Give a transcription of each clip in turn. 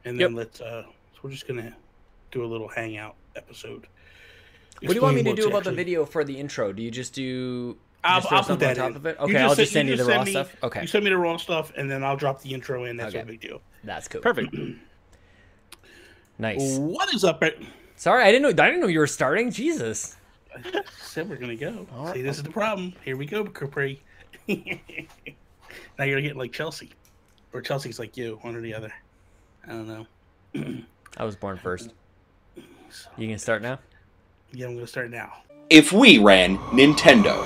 and Yep. then so we're just gonna do a little hangout episode. What do you want me Explain to what's do about the actually. video for the intro? Do you just throw I'll put something on that top in. of it? You Okay, I'll just just send you the send raw me stuff. Okay. you send me the raw stuff, and then I'll drop the intro in. That's no big deal. That's cool. Perfect. Nice. What is up? Sorry, I didn't know you were starting. Jesus. I said we're gonna go. All See, right. this is the problem. Here we go, Capri. Now you're getting like Chelsea, or Chelsea's like you, one or the other. I don't know. I was born first. You can start now? Yeah, I'm gonna start now. If we ran Nintendo.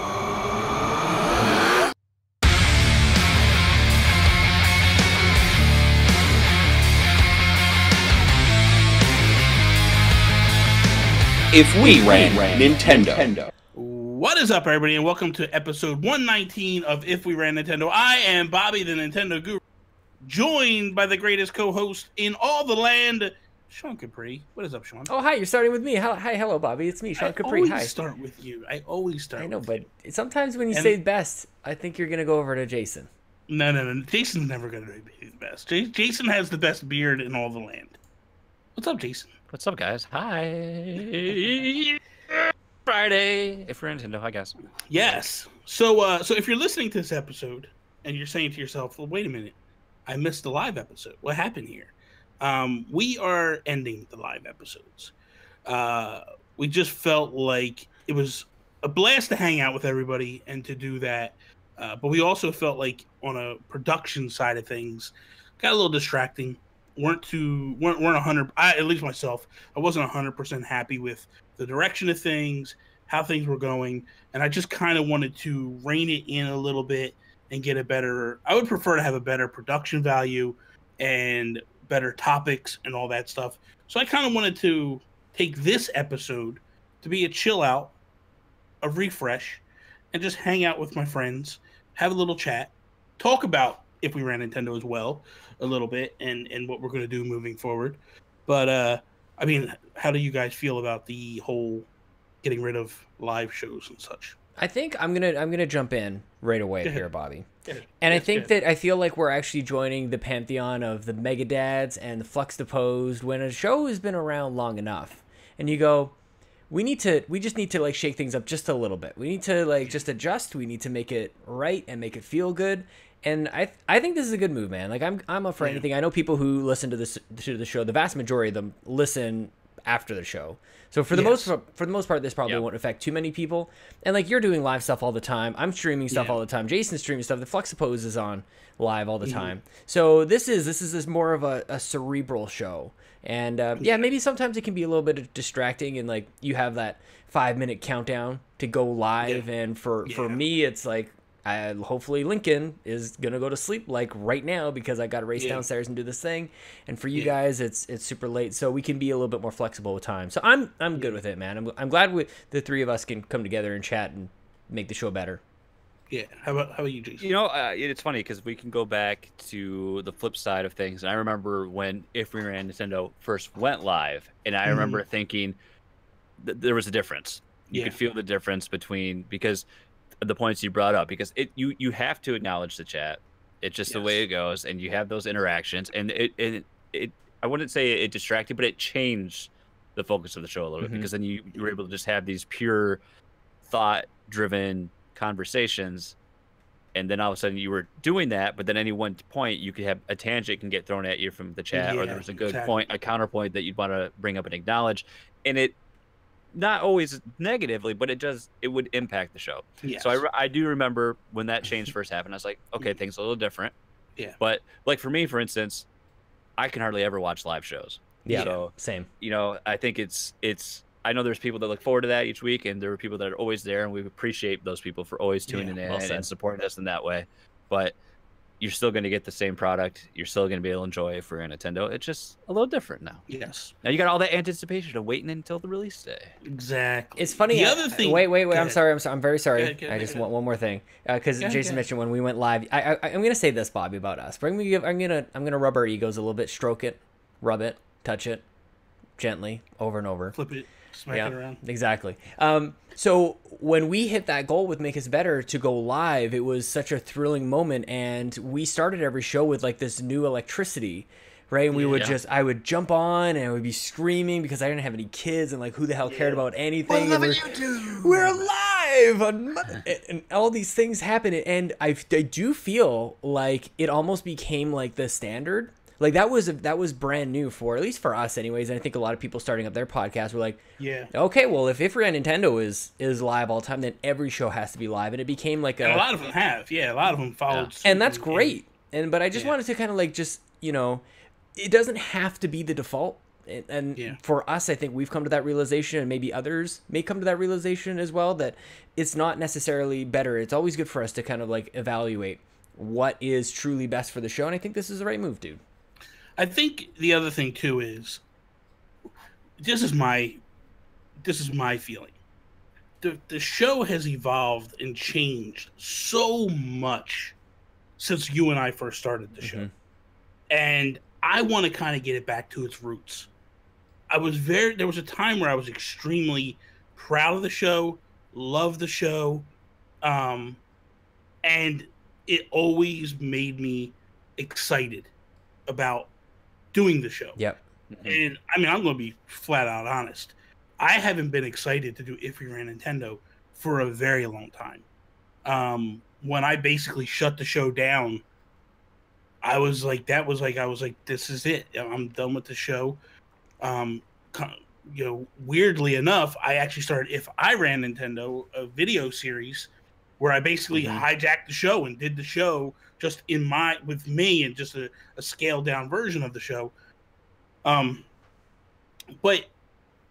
If we ran Nintendo. What is up, everybody, and welcome to episode 119 of If We Ran Nintendo. I am Bobby, the Nintendo Guru, joined by the greatest co-host in all the land, Sean Capri. What is up, Sean? Oh, hi, you're starting with me. Hi, hello, Bobby. It's me, Sean Capri. I always Hi. start with you. I always start I know, with but you. sometimes when you say best, I think you're going to go over to Jason. No. Jason's never going to be the best. Jason has the best beard in all the land. What's up, Jason? What's up, guys? Hi. Friday. If we're Nintendo, hi, guys. Yes. So if you're listening to this episode and you're saying to yourself, well, wait a minute, I missed the live episode. What happened here? We are ending the live episodes. We just felt like it was a blast to hang out with everybody and to do that. But we also felt like on a production side of things, got a little distracting. weren't 100. At least myself, I wasn't 100% happy with the direction of things, how things were going, and I just kind of wanted to rein it in a little bit and get a better. I would prefer to have a better production value and better topics and all that stuff. So I kind of wanted to take this episode to be a chill out, a refresh, and just hang out with my friends, have a little chat, talk about If We Ran Nintendo as well a little bit, and what we're going to do moving forward. But I mean, how do you guys feel about the whole getting rid of live shows and such? I think I'm gonna jump in right away here, Bobby. And I think good. that I feel like we're actually joining the pantheon of the Mega Dads and the Fluxtaposed when a show has been around long enough, and you go, we just need to like shake things up just a little bit. We need to like just adjust. We need to make it right and make it feel good. And I think this is a good move, man. Like I'm up for anything. I know people who listen to the show. The vast majority of them listen after the show. So for the most part, this probably won't affect too many people. And like you're doing live stuff all the time. I'm streaming stuff all the time. Jason's streaming stuff. The Fluxapose is on live all the time. So this is more of a cerebral show. And maybe sometimes it can be a little bit distracting, and like you have that 5-minute countdown to go live. And for me, it's like hopefully Lincoln is gonna go to sleep like right now because I got to race downstairs and do this thing. And for you guys, it's super late, so we can be a little bit more flexible with time. So I'm good with it, man. I'm glad the three of us can come together and chat and make the show better. Yeah. How about you, Jason? You know, it's funny because we can go back to the flip side of things. And I remember when If We Ran Nintendo first went live, and I remember thinking there was a difference. You could feel the difference between, because the points you brought up, because you have to acknowledge the chat. It's just the way it goes, and you have those interactions, and it I wouldn't say it distracted, but it changed the focus of the show a little bit, because then you were able to just have these pure thought driven conversations, and then all of a sudden you were doing that, but then any one point you could have a tangent can get thrown at you from the chat, or there was a good point, a counterpoint that you'd want to bring up and acknowledge, and it not always negatively, but it would impact the show. So I do remember when that change first happened, I was like, okay, things are a little different. But like for me, for instance, I can hardly ever watch live shows. So, same. You know, I think it's I know there's people that look forward to that each week, and there are people that are always there, and we appreciate those people for always tuning in and supporting us in that way. But you're still going to get the same product. You're still going to be able to enjoy it for a Nintendo. It's just a little different now. Now you got all that anticipation of waiting until the release day. Exactly. It's funny. The other thing. Wait. I'm sorry. I'm very sorry. I just want one more thing, because Jason mentioned when we went live. I'm going to say this, Bobby, about us. But I'm going to rub our egos a little bit, stroke it, rub it, touch it, gently, over and over. Flip it. Smack it around. Exactly. So when we hit that goal with Make Us Better to go live, it was such a thrilling moment, and we started every show with like this new electricity right? And we would I would jump on and I would be screaming because I didn't have any kids and like who the hell cared about anything. We're live and all these things happen, and I do feel like it almost became like the standard. Like that was brand new for, at least for us anyways, and I think a lot of people starting up their podcasts were like, okay, well, if Ran Nintendo is live all the time, then every show has to be live, and it became like a lot of them have, a lot of them followed suit, and that's great. But I just wanted to kind of like just, you know, it doesn't have to be the default, and for us, I think we've come to that realization, and maybe others may come to that realization as well, that it's not necessarily better. It's always good for us to kind of like evaluate what is truly best for the show, and I think this is the right move, dude. I think the other thing too is this is my feeling. The show has evolved and changed so much since you and I first started the show. And I want to kind of get it back to its roots. There was a time where I was extremely proud of the show, loved the show, and it always made me excited about doing the show. Yep. And I mean, I'm going to be flat out honest. I haven't been excited to do If We Ran Nintendo for a very long time. When I basically shut the show down, I was like, this is it. I'm done with the show. You know, weirdly enough, I actually started If I Ran Nintendo, a video series where I basically hijacked the show and did the show just with me and just a scaled down version of the show. But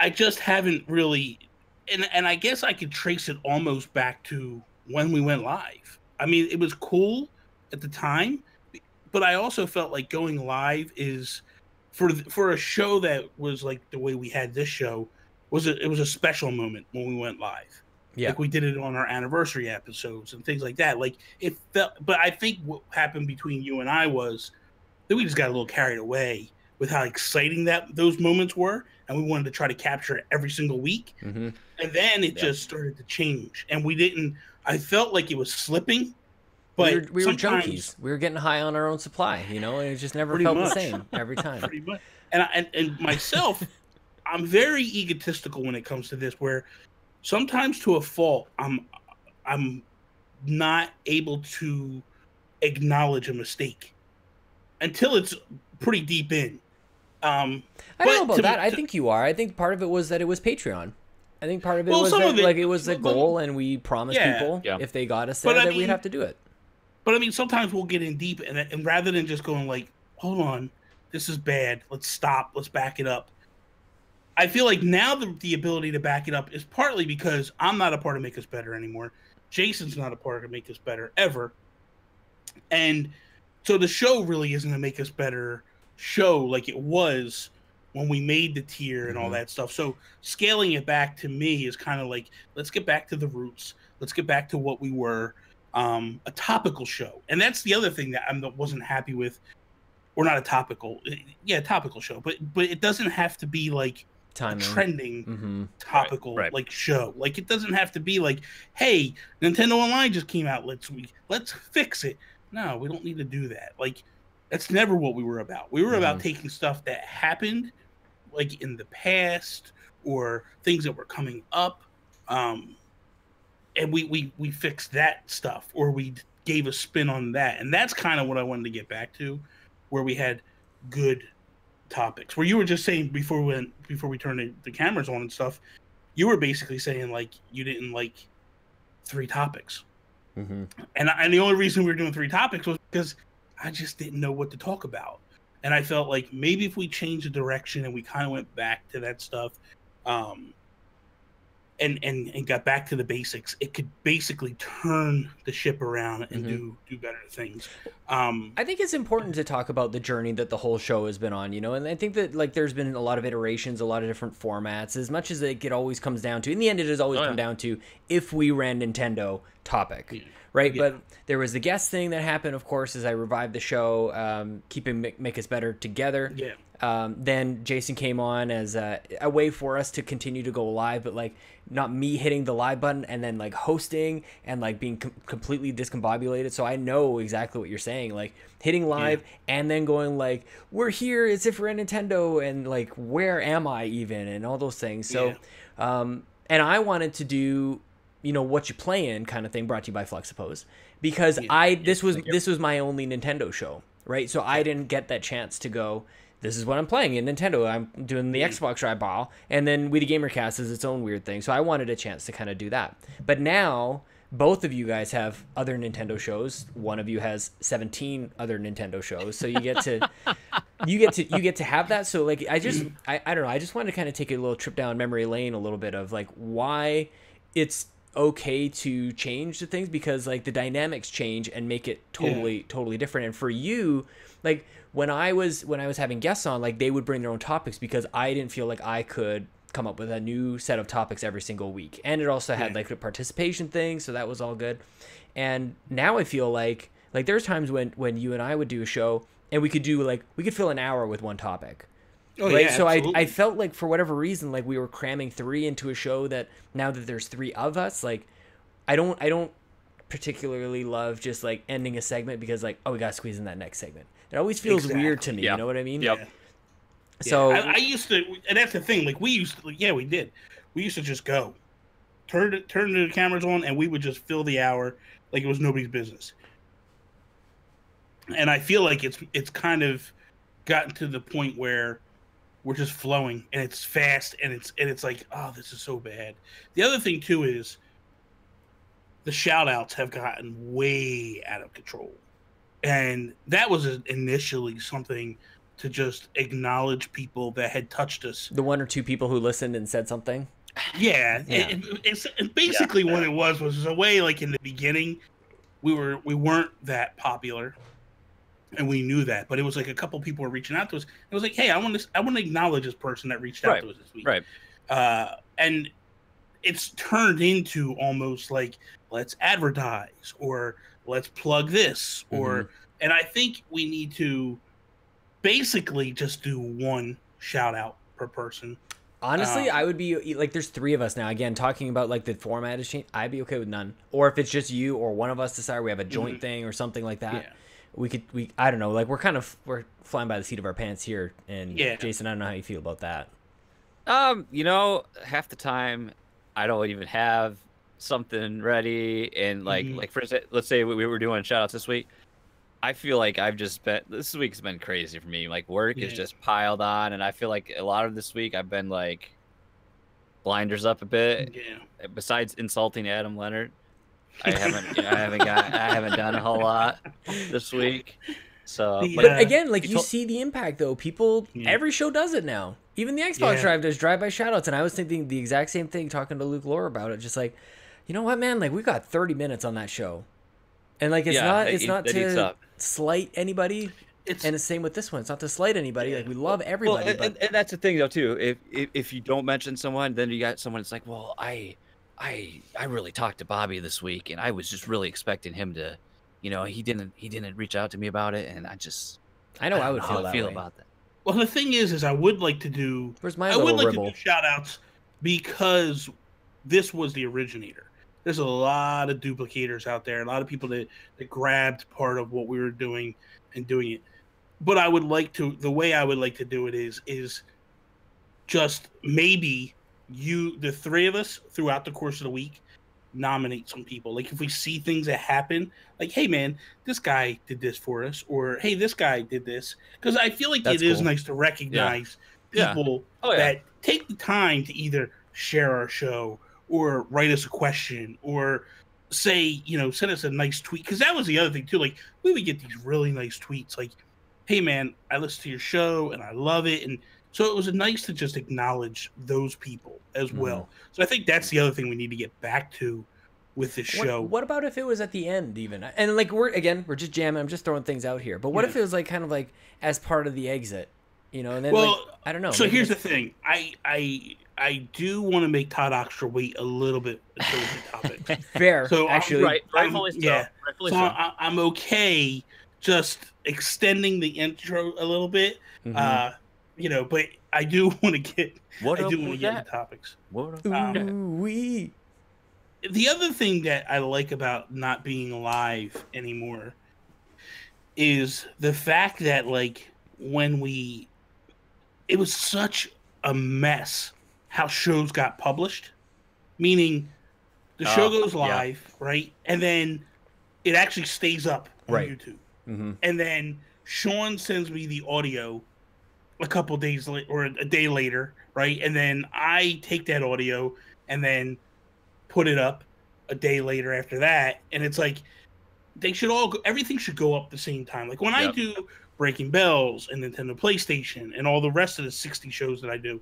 I just haven't really, and I guess I could trace it almost back to when we went live. I mean, it was cool at the time, but I also felt like going live is for a show that was like the way we had this show it was a special moment when we went live. Yeah. Like we did it on our anniversary episodes and things like that. Like it felt, but I think what happened between you and I was that we just got a little carried away with how exciting those moments were. And we wanted to try to capture it every single week. And then it just started to change. And I felt like it was slipping, but we were junkies. We were getting high on our own supply, you know, and it just never felt the same every time. Pretty much. And myself, I'm very egotistical when it comes to this, where sometimes to a fault, I'm not able to acknowledge a mistake until it's pretty deep in. I don't know about that. I think you are. I think part of it was that it was Patreon. I think part of it was that, like, it was a goal, and we promised people if they got us there that we'd have to do it. But I mean, sometimes we'll get in deep, and rather than just going like, "Hold on, this is bad. Let's stop. Let's back it up." I feel like now the ability to back it up is partly because I'm not a part of Make Us Better anymore. Jason's not a part of Make Us Better ever. And so the show really isn't a Make Us Better show like it was when we made the tier and all that stuff. So scaling it back to me is kind of like, let's get back to the roots. Let's get back to what we were, a topical show. And that's the other thing that I wasn't happy with. Or not a topical show, but it doesn't have to be like a trending topical like show. Like it doesn't have to be like, hey, Nintendo Online just came out. Let's fix it. No, we don't need to do that. Like that's never what we were about. We were about taking stuff that happened like in the past or things that were coming up, and we fixed that stuff, or we gave a spin on that. And that's kind of what I wanted to get back to, where we had good topics. Where you were just saying before we turned the cameras on and stuff, you were basically saying like you didn't like 3 topics. And the only reason we were doing 3 topics was because I just didn't know what to talk about. And I felt like maybe if we changed the direction and we kind of went back to that stuff, and got back to the basics, it could basically turn the ship around and do better things. I think it's important to talk about the journey that the whole show has been on, you know, and I think that like there's been a lot of iterations, a lot of different formats. As much as it always comes down to, in the end, it has always come down to If We Ran Nintendo topic, right? Yeah. But there was the guest thing that happened, of course, as I revived the show, keeping Make Us Better together. Yeah. Then Jason came on as a way for us to continue to go live, but like not me hitting the live button and then like hosting and like being completely discombobulated. So I know exactly what you're saying, like hitting live and then going like, we're here as if we're at Nintendo, and like, where am I even, and all those things. So, and I wanted to do, you know, what you playing kind of thing, brought to you by Fluxapose, because this was my only Nintendo show, right? So I didn't get that chance to go, this is what I'm playing in Nintendo. I'm doing the Xbox eyeball, and then We the Gamercast is its own weird thing. So I wanted a chance to kind of do that. But now both of you guys have other Nintendo shows. One of you has 17 other Nintendo shows. So you get to have that. So like I don't know. I just wanted to kind of take a little trip down memory lane a little bit of like why it's okay to change the things, because like the dynamics change and make it totally different. And for you, like when I was having guests on, like they would bring their own topics because I didn't feel like I could come up with a new set of topics every single week. And it also had like the participation thing, so that was all good. And now I feel like there's times when you and I would do a show and we could fill an hour with one topic. Oh, right? Yeah, so absolutely. I felt like for whatever reason, like we were cramming 3 into a show that now that there's 3 of us, like I don't particularly love just like ending a segment because like, oh, we gotta squeeze in that next segment. It always feels weird to me. You know what I mean? Yep. Yeah. So I used to, and that's the thing. Like we used to, we did. We used to just go, turn the cameras on, and we would just fill the hour like it was nobody's business. And I feel like it's kind of gotten to the point where we're just flowing, and it's fast, and it's like, oh, this is so bad. The other thing too is the shout outs have gotten way out of control. And that was initially something to just acknowledge people that had touched us. The 1 or 2 people who listened and said something. Yeah. It's basically what it was a way, like in the beginning, we weren't that popular, and we knew that. But it was like a couple people were reaching out to us. It was like, hey, I want to acknowledge this person that reached out to us this week. Right. And it's turned into almost like, let's advertise, or let's plug this, or and I think we need to basically just do one shout out per person. Honestly, I would be like, there's 3 of us now. Again, talking about like the format has changed. I'd be okay with none. Or if it's just you or one of us decide we have a joint thing or something like that. Yeah. I don't know. Like we're flying by the seat of our pants here. And Jason, I don't know how you feel about that. You know, half the time I don't even have something ready, and like for instance, let's say we were doing shout outs this week. I feel like this week's been crazy for me. Like work is just piled on, and I feel like a lot of this week I've been like blinders up a bit. Yeah. Besides insulting Adam Leonard, I haven't done a whole lot this week. So, but again, like you see the impact though. People, every show does it now. Even the Xbox Drive does drive-by shoutouts, and I was thinking the exact same thing talking to Luke Lore about it. Just like, you know what, man? Like we got 30 minutes on that show, and like it's not to slight anybody. And the same with this one. It's not to slight anybody. Like we love everybody. Well, and that's the thing though too. If you don't mention someone, then you got someone that's like, well, I really talked to Bobby this week, and I was just really expecting him to, you know, he didn't reach out to me about it, and I know I would feel about that. Well, the thing is I would like to do. Where's my little ribble? To do shout outs because this was the originator. There's a lot of duplicators out there, a lot of people that grabbed part of what we were doing and doing it. But the way I would like to do it is just maybe the 3 of us throughout the course of the week nominate some people. Like if we see things that happen, like, hey man, this guy did this for us, or hey, this guy did this. Because I feel like it is nice to recognize people that take the time to either share our show or write us a question or say, send us a nice tweet. Because that was the other thing too. Like we would get these really nice tweets like, hey man, I listen to your show and I love it. And so it was nice to just acknowledge those people as well. So I think that's the other thing we need to get back to with this show. What about if it was at the end even? And like we're just jamming. I'm just throwing things out here. But what if it was like kind of like as part of the exit, and then I don't know. So maybe here's the that's- thing. I do want to make Todd Oxtra wait a little bit until we hit topics. fair. So Actually, rightfully so. Yeah. Rightfully So so. I'm okay just extending the intro a little bit. Mhm. You know, but I do want to get What I up do want to with get that? into topics. What? Ooh-wee. The other thing that I like about not being live anymore is the fact that like it was such a mess how shows got published, meaning the show goes yeah. live, right? And then it actually stays up on Right. YouTube. Mhm. And then Sean sends me the audio a couple days later or a day later, right? And then I take that audio and then put it up a day later after that. And it's like they should all go, everything should go up the same time. Like when I Yep. do Breaking Bells and Nintendo PlayStation and all the rest of the 60 shows that I do,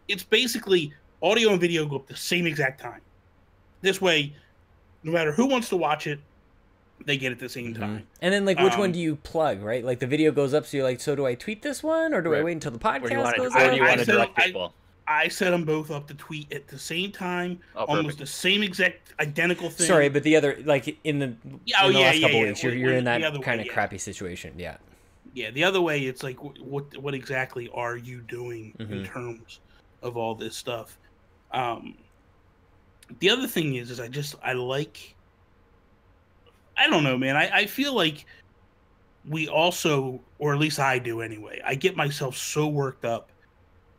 it's basically audio and video go up the same exact time. This way, no matter who wants to watch it, they get it at the same time. And then, like, which one Um, do you plug, right? Like, the video goes up, so you're like, so do I tweet this one, or do I Right. wait until the Where do you podcast want to? goes Where up? do you want to said- direct I- people? I set them both up to tweet at the same time, Oh, almost perfect. the same exact identical thing. Sorry, but the other, like, in the, Yeah, oh, in the yeah, last yeah, couple yeah. weeks, you're When in the that other way, kind of yeah. crappy situation. Yeah. Yeah, the other way, it's like, what exactly are you doing in Mhm. terms of all this stuff? The other thing is I like, I don't know, man. I feel like we also, or at least I do anyway, I get myself so worked up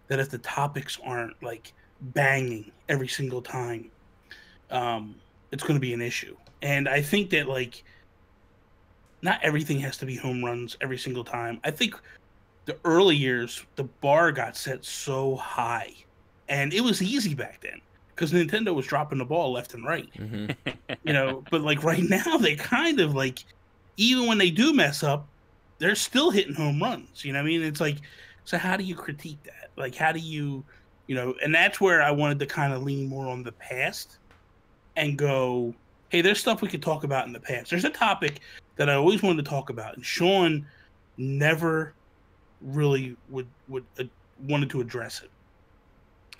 that if the topics aren't like banging every single time, it's going to be an issue. And I think that like not everything has to be home runs every single time. I think the early years, the bar got set so high, and it was easy back then because Nintendo was dropping the ball left and right. Mm-hmm. You know, but like right now, they kind of like, even when they do mess up, they're still hitting home runs. You know what I mean? It's like, so how do you critique that? Like, how do you, you know, and that's where I wanted to kind of lean more on the past and go, hey, there's stuff we could talk about in the past. There's a topic that I always wanted to talk about, and Sean never really wanted to address it.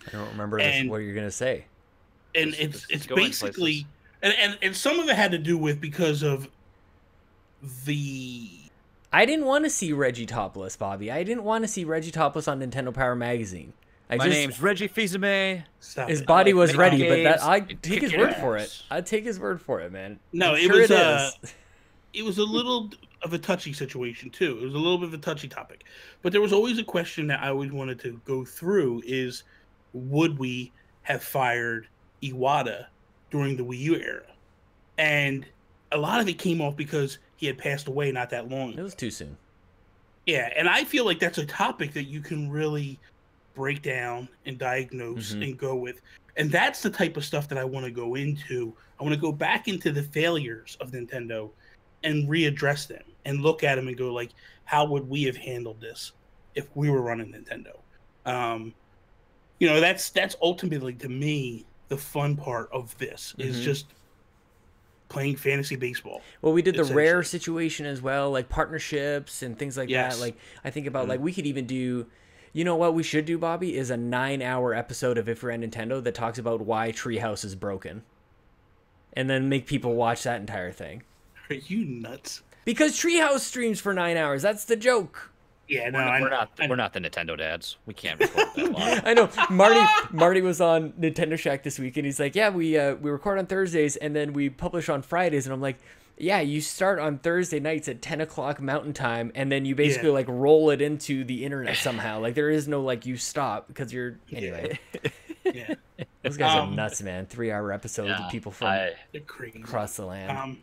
I don't remember And- what you're going to say. And It's it's going basically, and some of it had to do with because of the I didn't want to see Reggie topless, Bobby. I didn't want to see Reggie topless on Nintendo Power Magazine. My name's Reggie Fils-Aimé. Stop His it. body was Making ready, but that games I and take his kicking word for it. ass. I'd take his word for it, man. No, I'm it sure was is. it was a little of a touchy situation too. It was a little bit of a touchy topic, but there was always a question that I always wanted to go through: is would we have fired Iwata during the Wii U era? And a lot of it came off because he had passed away not that long It ago. was too soon. Yeah, and I feel like that's a topic that you can really break down and diagnose Mhm. and go with. And that's the type of stuff that I want to go into. I want to go back into the failures of Nintendo and readdress them and look at them and go like, how would we have handled this if we were running Nintendo? You know, that's ultimately to me the fun part of this is Mhm. just playing fantasy baseball. Well, we did the rare essentially. situation as well, like partnerships and things like Yes. that. Like I think about like we could even do, you know what we should do, Bobby, is a 9-hour episode of If We're at Nintendo that talks about why Treehouse is broken, and then make people watch that entire thing Are you nuts? because Treehouse streams for 9 hours. That's the joke. Yeah, no, We're not the Nintendo dads. We can't record that long. I know Marty was on Nintendo Shack this week, and he's like, "Yeah, we record on Thursdays, and then we publish on Fridays." And I'm like, "Yeah, you start on Thursday nights at 10 o'clock Mountain Time, and then you basically Yeah. like roll it into the internet somehow. Like there is no like you stop because you're anyway." Yeah, Those guys are Um, nuts, man. 3-hour episodes Yeah, of people from they're crazy. across the land.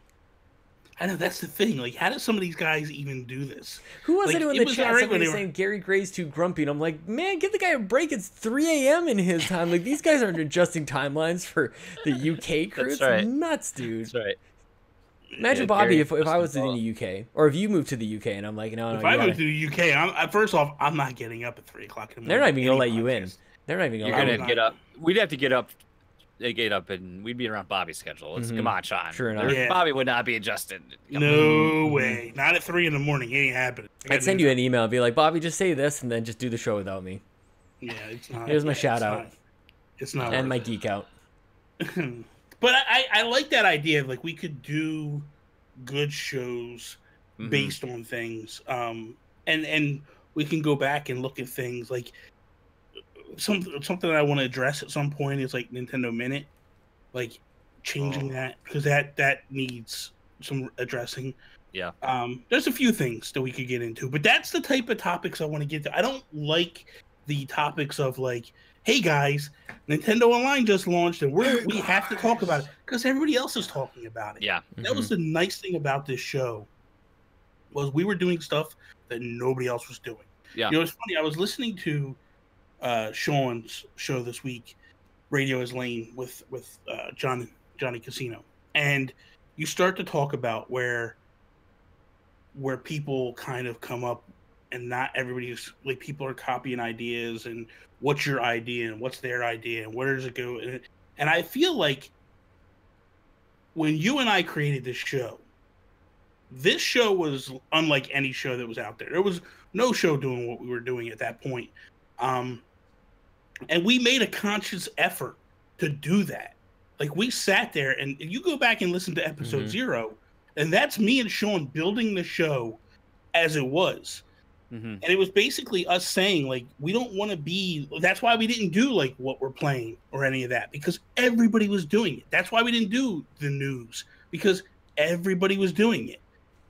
I know that's the thing. Like, how do some of these guys even do this? Who was like, it in it the was chat? alright Somebody when was they were- saying Gary Gray's too grumpy, and I'm like, man, give the guy a break. It's 3 a.m. in his time. Like these guys aren't adjusting timelines for the UK crew. That's It's right. nuts, dude. That's right. Imagine Yeah, Bobby Gary if I was Christmas in ball. the UK, or if you moved to the UK, and I'm like, no, If you I gotta- moved to the UK, first off, I'm not getting up at 3 o'clock in the morning. they're not even gonna Any let you in. podcast. They're not even gonna. You're let gonna you would in. get up. We'd have to get up. They get up, and we'd be around Bobby's schedule. It's come on, Sean. Sure enough. Yeah. Bobby would not be adjusted. Come on. No way. Not at 3 in the morning. It ain't happening. I got I'd send you an email and be like, Bobby, just say this, and then just do the show without me. Yeah, it's not. Here's my yeah, shout out. It's not. And my worth geek out. it. But I like that idea of like we could do good shows based on things. And we can go back and look at things like something that I want to address at some point is like Nintendo Minute, like changing that because that needs some addressing. Yeah. There's a few things that we could get into, but that's the type of topics I want to get to. I don't like the topics of like, hey guys, Nintendo Online just launched and we have to talk about it because everybody else is talking about it. Yeah. That was the nice thing about this show was we were doing stuff that nobody else was doing. Yeah. You know, it's funny. I was listening to Sean's show this week, Radio is Lane with Johnny Casino, and you start to talk about where people kind of come up and not everybody's like people are copying ideas and what's your idea and what's their idea and where does it go, and I feel like when you and I created this show was unlike any show that was out there. There was no show doing what we were doing at that point. And we made a conscious effort to do that. Like we sat there and you go back and listen to episode 0, and that's me and Sean building the show as it was. And it was basically us saying like, we don't want to be, that's why we didn't do like what we're playing or any of that because everybody was doing it. That's why we didn't do the news because everybody was doing it.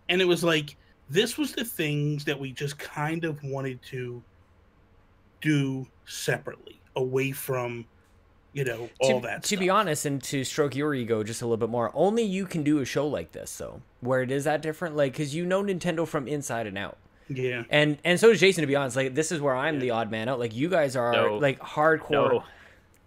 And it was like, this was the things that we just kind of wanted to do separately, away from, all that stuff. To be honest, and to stroke your ego just a little bit more, only you can do a show like this, though, where it is that different. Like, because Nintendo from inside and out. Yeah. And so does Jason, to be honest. Like, this is where I'm the odd man out. Like, you guys are, like, hardcore. No.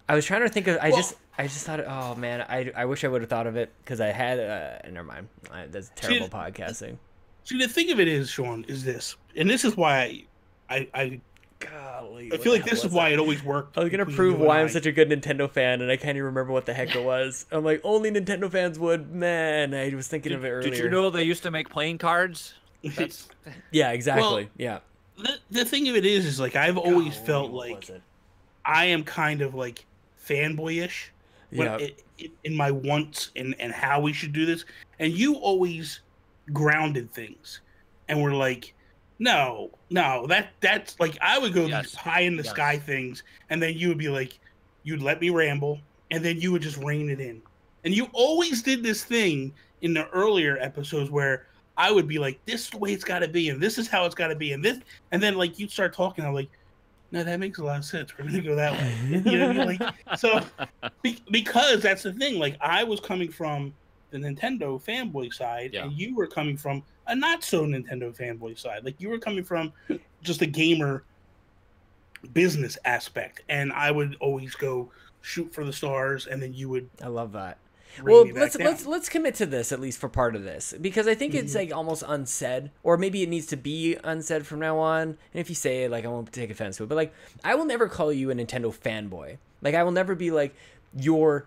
I was trying to think of, I just thought, oh, man, I wish I would have thought of it, because I had, never mind. That's terrible podcasting. See, the thing of it is, Sean, is this, and this is why I Golly, feel like this is why it always worked. I was going to prove why I'm such a good Nintendo fan, and I can't even remember what the heck it was. I'm like, only Nintendo fans would. Man, I was thinking of it earlier. Did you know they used to make playing cards? Yeah, exactly. Well, yeah. The thing of it is like I've always felt like I am kind of like fanboyish in my wants and how we should do this. And you always grounded things. And we're like, no, that's like I would go these pie in the sky things, and then you would be like, you'd let me ramble, and then you would just rein it in. And you always did this thing in the earlier episodes where I would be like, this is the way it's got to be, and this is how it's got to be, and this, and then like you'd start talking, I'm like, no, that makes a lot of sense. We're gonna go that way. You know, like so because that's the thing. Like I was coming from the Nintendo fanboy side, and you were coming from a not so Nintendo fanboy side. Like you were coming from just a gamer business aspect, and I would always go shoot for the stars, and then you would. I love that. Well, let's commit to this at least for part of this, because I think it's like almost unsaid, or maybe it needs to be unsaid from now on. And if you say it, like I won't take offense to it, but like I will never call you a Nintendo fanboy. Like I will never be like you're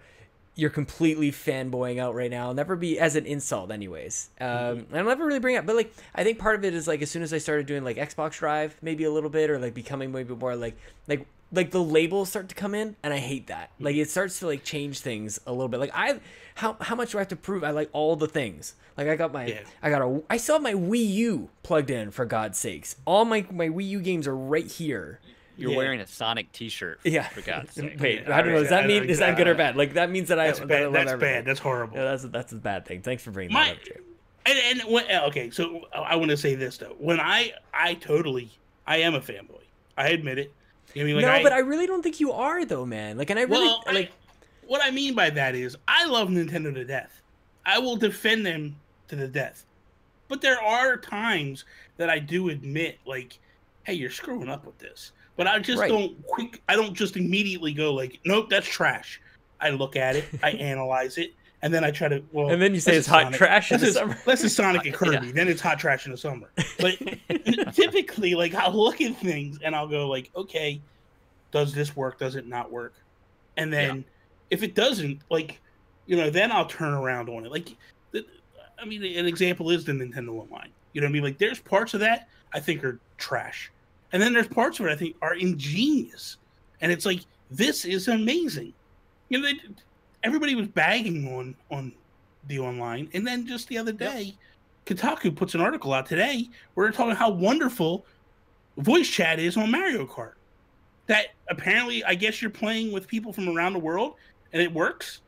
completely fanboying out right now. I'll never be as an insult, anyways. And I'll never really bring it up, but like I think part of it is like as soon as I started doing like Xbox Drive, maybe a little bit, or like becoming maybe more like the labels start to come in, and I hate that. Like it starts to like change things a little bit. Like how much do I have to prove I like all the things? Like I still have my Wii U plugged in, for God's sakes. All my Wii U games are right here. You're wearing a Sonic T-shirt. Yeah. For God's sake. Wait, I don't know. Does that mean is that good or bad? Like that means that that's bad. I love that's everything. bad. That's horrible. Yeah, that's a bad thing. Thanks for bringing that up, Jay. Okay, so I want to say this though. When I am a fanboy. I admit it. I mean, like but I really don't think you are though, man. Like, and I really what I mean by that is I love Nintendo to death. I will defend them to the death. But there are times that I do admit, like, hey, you're screwing up with this. But I just I don't just immediately go like, nope, that's trash. I look at it, I analyze it, and then I try to and then you say it's hot trash in the summer. This is Sonic and Kirby. Then it's hot trash in the summer. But typically, like I'll look at things and I'll go like, okay, does this work? Does it not work? And then if it doesn't, like, then I'll turn around on it. Like, I mean, an example is the Nintendo Online. You know what I mean? Like, there's parts of that I think are trash, and then there's parts of it I think are ingenious. and it's like, this is amazing. You know, everybody was bagging on the online, and then just the other day, Kotaku puts an article out today where they're talking how wonderful voice chat is on Mario Kart. That apparently, I guess you're playing with people from around the world, and it works.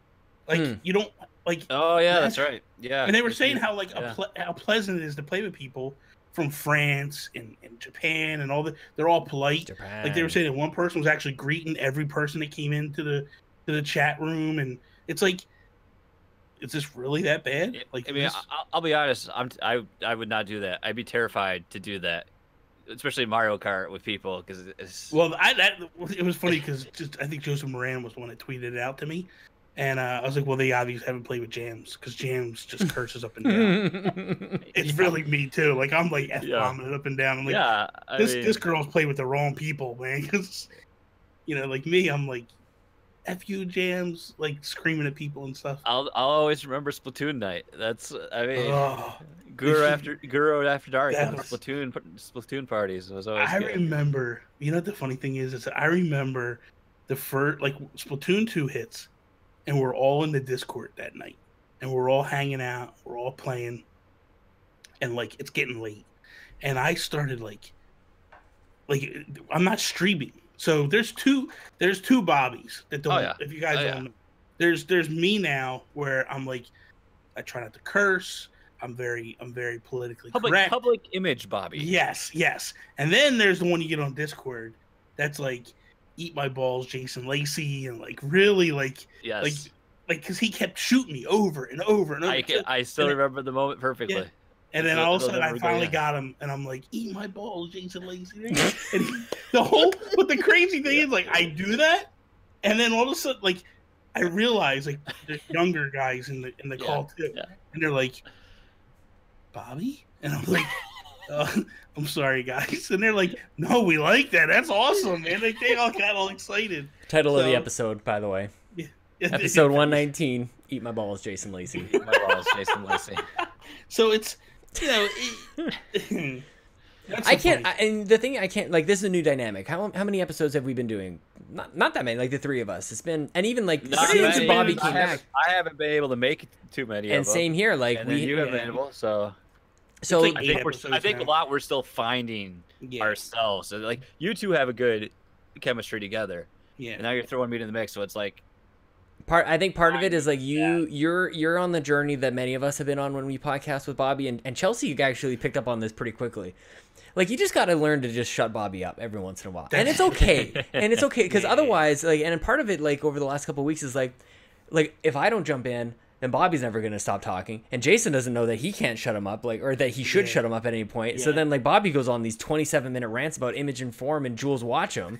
Like you don't like. Oh yeah, that's right. Yeah, and they were saying how like how pleasant it is to play with people from France and Japan and all the. They're all polite. Japan. Like they were saying that one person was actually greeting every person that came into the chat room, and it's like, is this really that bad? Like, I mean, I'll be honest. I would not do that. I'd be terrified to do that, especially Mario Kart with people, because it's. Well, it was funny because I think Joseph Moran was the one that tweeted it out to me, and I was like, well, they obviously haven't played with Jams because Jams just curses up and down. It's really me too. Like I'm like F-bombing up and down. I'm like, this girl's played with the wrong people, man. Because like me, I'm like, F you, Jams, like screaming at people and stuff. I'll always remember Splatoon night. That's Guru after dark and Splatoon parties was always. I remember. You know what the funny thing is I remember the first Splatoon 2 hits, and we're all in the Discord that night, and we're all hanging out, we're all playing, and like it's getting late, and I started like I'm not streaming. So there's two Bobbies that don't. If you guys don't know, there's me now where I'm like, I try not to curse. I'm very politically correct. Public image Bobby. Yes. And then there's the one you get on Discord that's like, eat my balls, Jason Lacy, and like really like because he kept shooting me over and over and over. I still remember the moment perfectly. Yeah. And then all of a sudden, I finally got him, and I'm like, "Eat my balls, Jason Lacy." And but the crazy thing is, like, I do that, and then all of a sudden, like, I realize, like, there's younger guys in the call too, and they're like, "Bobby," and I'm like, "I'm sorry, guys," and they're like, "No, we like that. That's awesome, man." Like, they all got all excited. Title of the episode, by the way. Yeah. Episode 119. Eat my balls, Jason Lacy. Eat my balls, Jason Lacy. So it's. I can't, and the thing I can't, like, this is a new dynamic. How many episodes have we been doing? Not that many, like the three of us. It's been, and even like since Bobby came back, I haven't been able to make too many. And same here, like you haven't been able, so like I think a lot we're still finding ourselves. So like you two have a good chemistry together. Yeah. And now you're throwing me in the mix, so it's like. I think part of it is like you're on the journey that many of us have been on when we podcast with Bobby, and Chelsea actually picked up on this pretty quickly. Like, you just got to learn to just shut Bobby up every once in a while, and it's okay. Because otherwise, like, and part of it, like, over the last couple of weeks is like if I don't jump in, then Bobby's never going to stop talking, and Jason doesn't know that he can't shut him up, like, or that he should shut him up at any point. So then, like, Bobby goes on these 27-minute rants about Image and Form and Jules Watcham,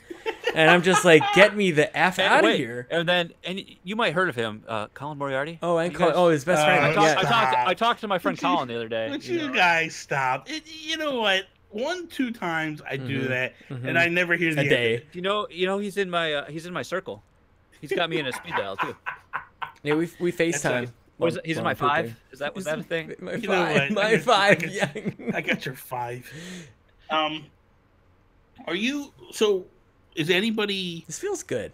and I'm just like, get me the F out of here. And you might heard of him, Colin Moriarty. Oh, his best friend. I talked to my friend Colin the other day. Would you guys stop? You know what? 1-2 times I do that, and I never hear the a day. You know, he's in my circle. He's got me in a speed dial too. Yeah, we FaceTime. He's in my 5. Was that a thing? My 5. My 5. Yeah. I got your 5. Are you? So, is anybody? This feels good.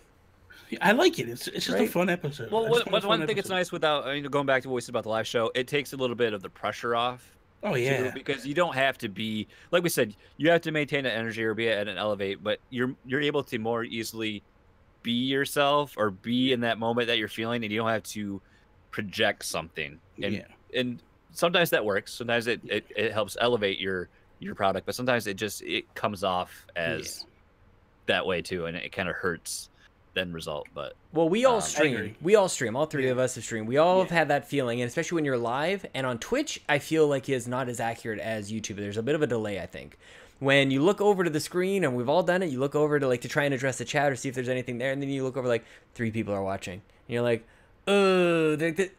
I like it. It's just a fun episode. Well, one thing that's nice without going back to what we said about the live show, it takes a little bit of the pressure off. Oh yeah. Too, because you don't have to be, like we said, you have to maintain that energy or be at an elevate, but you're able to more easily be yourself or be in that moment that you're feeling, and you don't have to project something. And sometimes that works. Sometimes it helps elevate your product, but sometimes it comes off as that way too, and it kind of hurts then result. But we all stream. All three of us have streamed. We all have had that feeling, and especially when you're live. And on Twitch, I feel like is not as accurate as YouTube. There's a bit of a delay, I think. When you look over to the screen, and we've all done it, you look over to try and address the chat or see if there's anything there, and then you look over 3 people are watching, and you're like,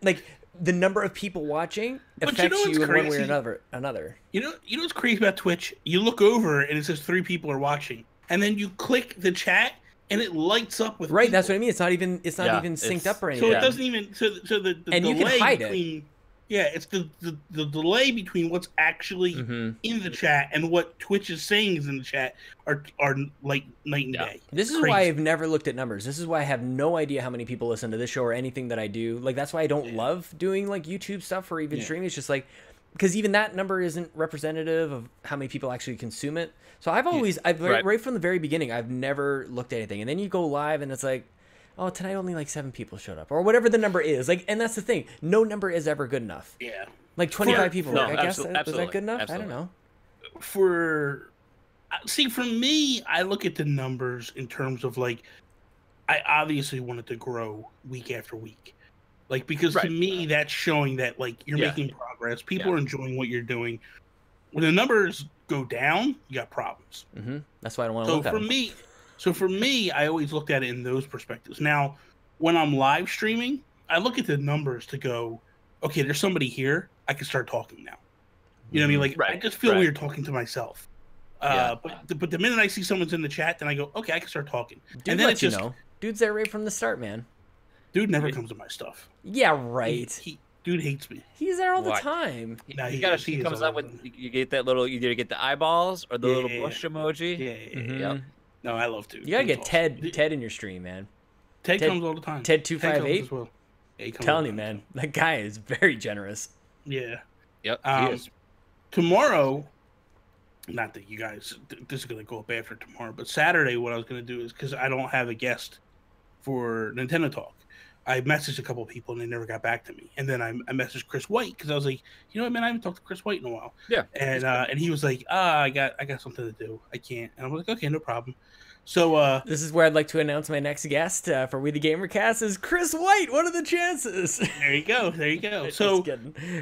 like the number of people watching affects you in one way or another. You know what's crazy about Twitch? You look over and it says 3 people are watching, and then you click the chat and it lights up with people. That's what I mean. It's not even synced up or anything. So it doesn't even so the and delay you can hide between Yeah, it's the delay between what's actually in the chat and what Twitch is saying is in the chat are like night and day. This is why I've never looked at numbers. This is why I have no idea how many people listen to this show or anything that I do. Like, that's why I don't love doing like YouTube stuff or even streaming. It's just like, because even that number isn't representative of how many people actually consume it. So I've always, right from the very beginning, I've never looked at anything. And then you go live and it's like, oh, tonight only like 7 people showed up, or whatever the number is. Like, and that's the thing. No number is ever good enough. Yeah. Like 25 people. No, I guess was that good enough? Absolutely. I don't know. For me, I look at the numbers in terms of like, I obviously want it to grow week after week, like because to me that's showing that like you're making progress. People are enjoying what you're doing. When the numbers go down, you got problems. That's why I don't want to look at them. So for me, I always looked at it in those perspectives. Now, when I'm live streaming, I look at the numbers to go, okay, there's somebody here. I can start talking now. You know what I mean? Like, I just feel weird talking to myself. But the minute I see someone's in the chat, then I go, okay, I can start talking. Dude, and then lets you know. Dude's there right from the start, man. Dude never comes to my stuff. Yeah, right. Dude hates me. He's there all the time. No, he comes up with, you get that little, either get the eyeballs or the little bush emoji. Yeah. No, I love Dude. You gotta get Ted in your stream, man. Ted comes all the time. Ted258. Well. Yeah, telling you, man, that guy is very generous. Yeah. Yep. He is. Tomorrow, not that you guys, this is gonna go up after tomorrow, but Saturday, what I was gonna do is because I don't have a guest for Nintendo Talk. I messaged a couple of people and they never got back to me. And then I messaged Chris White because I was like, you know what, man, I haven't talked to Chris White in a while. Yeah. And he was like, I got something to do. I can't. And I was like, okay, no problem. So this is where I'd like to announce my next guest for We the Gamer Cast is Chris White. What are the chances? There you go. So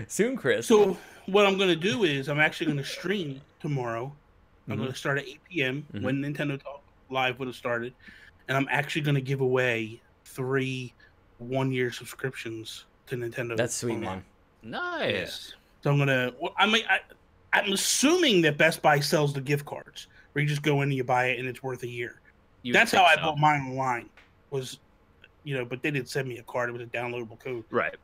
soon, Chris. So what I'm gonna do is I'm actually gonna stream tomorrow. I'm gonna start at 8 p.m. when Nintendo Talk Live would have started, and I'm actually gonna give away 3 one-year subscriptions to Nintendo. That's sweet, online. Man. Nice. So I'm gonna. I'm assuming that Best Buy sells the gift cards where you just go in and you buy it and it's worth a year. That's how I bought mine online. Was, but they didn't send me a card. It was a downloadable code. Right.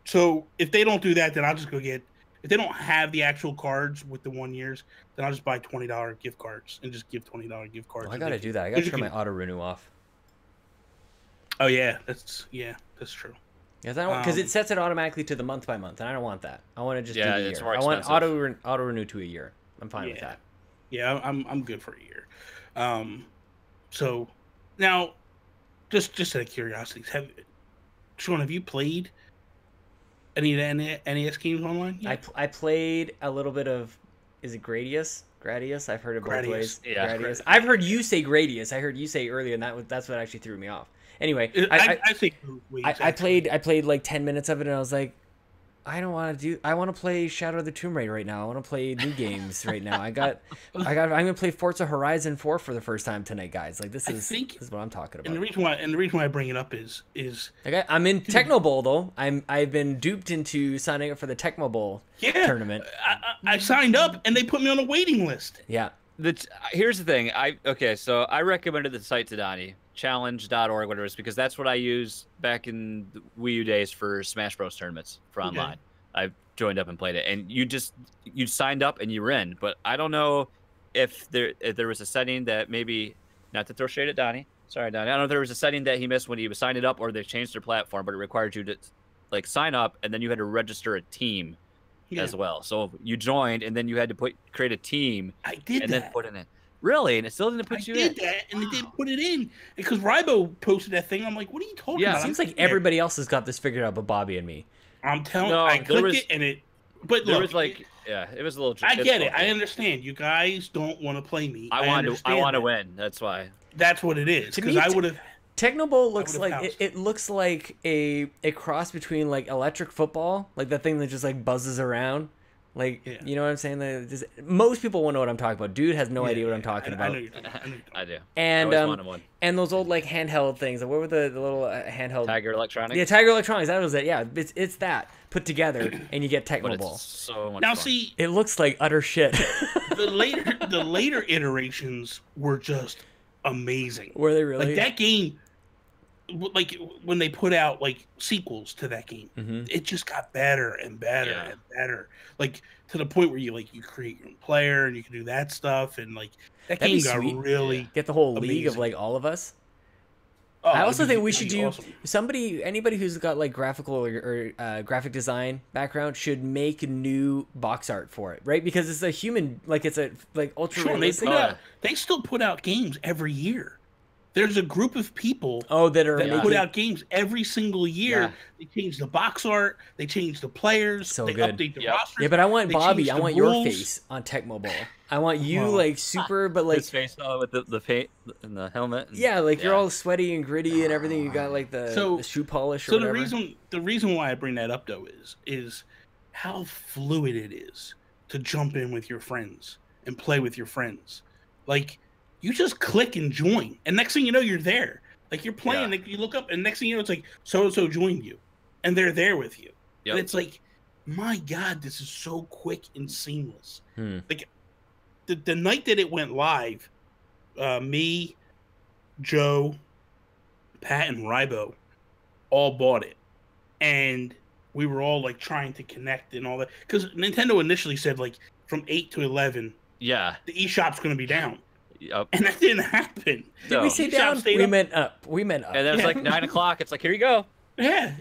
So if they don't do that, then I'll just go get. If they don't have the actual cards with the 1 years, then I'll just buy $20 gift cards and just give $20 gift cards. I gotta do that. I gotta turn my auto renew off. Oh yeah, that's true. Because it sets it automatically to the month by month, and I don't want that. I want to just do the year. It's more I want expensive. auto renew to a year. I'm fine with that. Yeah, I'm good for a year. So now, just out of curiosity, Sean, have you played any of the NES games online? I played a little bit of. Is it Gradius? I've heard it both ways. Yeah, Gradius. I've heard you say Gradius. I heard you say earlier, and that's what actually threw me off. Anyway, I played like 10 minutes of it, and I was like, I want to play Shadow of the Tomb Raider right now. I want to play new games right now. I'm gonna play Forza Horizon 4 for the first time tonight, guys. Like this is what I'm talking about. And the reason why I bring it up is I'm in Tecmo Bowl though. I've been duped into signing up for the Tecmo Bowl tournament. I signed up and they put me on a waiting list. Yeah. Here's the thing. So I recommended the site to Donnie, challenge.org, whatever it is, because that's what I used back in the Wii U days for Smash Bros. Tournaments for online. I joined up and played it, and you signed up and you were in. But I don't know if there was a setting that maybe, not to throw shade at Donnie. Sorry, Donnie. I don't know if there was a setting that he missed when he was signed up, or they changed their platform, but it required you to like sign up and then you had to register a team. As well, so you joined, and then you had to create a team. I did and that. Then put it in. Really, and it still didn't put you in. I did that, and it didn't put it in because Rybo posted that thing. I'm like, what are you talking about? It seems like everybody else has got this figured out, but Bobby and me. I'm telling you, I clicked it, and it. But there look, was like, it was a little. I get it. I understand. You guys don't want to play me. I want to win. That's why. That's what it is. Because I would have. Tecmo Bowl looks like it looks like a cross between like electric football, like that thing that just like buzzes around. Like, you know what I'm saying? Most people won't know what I'm talking about. Dude has no idea what I'm talking about. I do. And and those old like handheld things. What were the little handheld? Tiger Electronics. Yeah, Tiger Electronics. That was it. Yeah, it's that put together, and you get Tecmo Bowl. So much now, fun. see, it looks like utter shit. the later iterations were just amazing. Were they really? Like that game. like when they put out like sequels to that game, it just got better and better and better. Like to the point where you create your own player and you can do that stuff, and like that That'd game be got sweet. really Get the whole league of amazing. like all of us. Oh, I also think we should do awesome. anybody who's got like graphical or graphic design background should make new box art for it, right? Because it's a human, like it's a like ultra Sure, realistic. they still put out games every year. There's a group of people that put out games every single year. Yeah. They change the box art, they change the players, So they good. update the rosters. Yeah, but I want they Bobby. change I the want rules. your face on Tecmo Bowl. I want you like super, but like His face with the paint and the helmet. And, yeah, like you're all sweaty and gritty and everything. You got like the shoe polish or whatever. the reason why I bring that up though is how fluid it is to jump in with your friends and play with your friends. Like you just click and join, and next thing you know, you're there. Like you're playing, like you look up, and next thing you know, it's like so and so joined you, and they're there with you. Yep. And it's like, my God, this is so quick and seamless. Like the night that it went live, me, Joe, Pat, and Rybo all bought it, and we were all like trying to connect and all that because Nintendo initially said like from 8 to 11, the eShop's going to be down. Yep. And that didn't happen. Did we say down? We meant up. We meant up. And then it's like 9 o'clock. It's like, here you go. Yeah.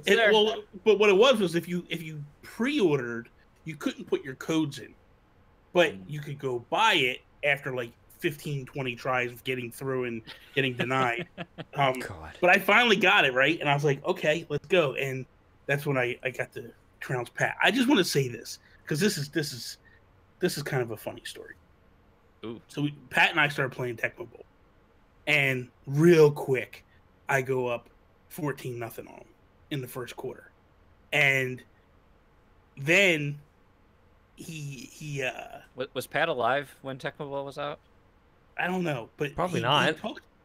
But what it was if you pre-ordered, you couldn't put your codes in, but you could go buy it after like 15, 20 tries of getting through and getting denied. God. But I finally got it right, and I was like, okay, let's go. And that's when I got to trounce Pat. I just want to say this because this is kind of a funny story. Ooh. So Pat and I started playing Tecmo Bowl, and real quick, I go up 14-0 on him in the first quarter, and then he was Pat alive when Tecmo Bowl was out? I don't know, but probably not.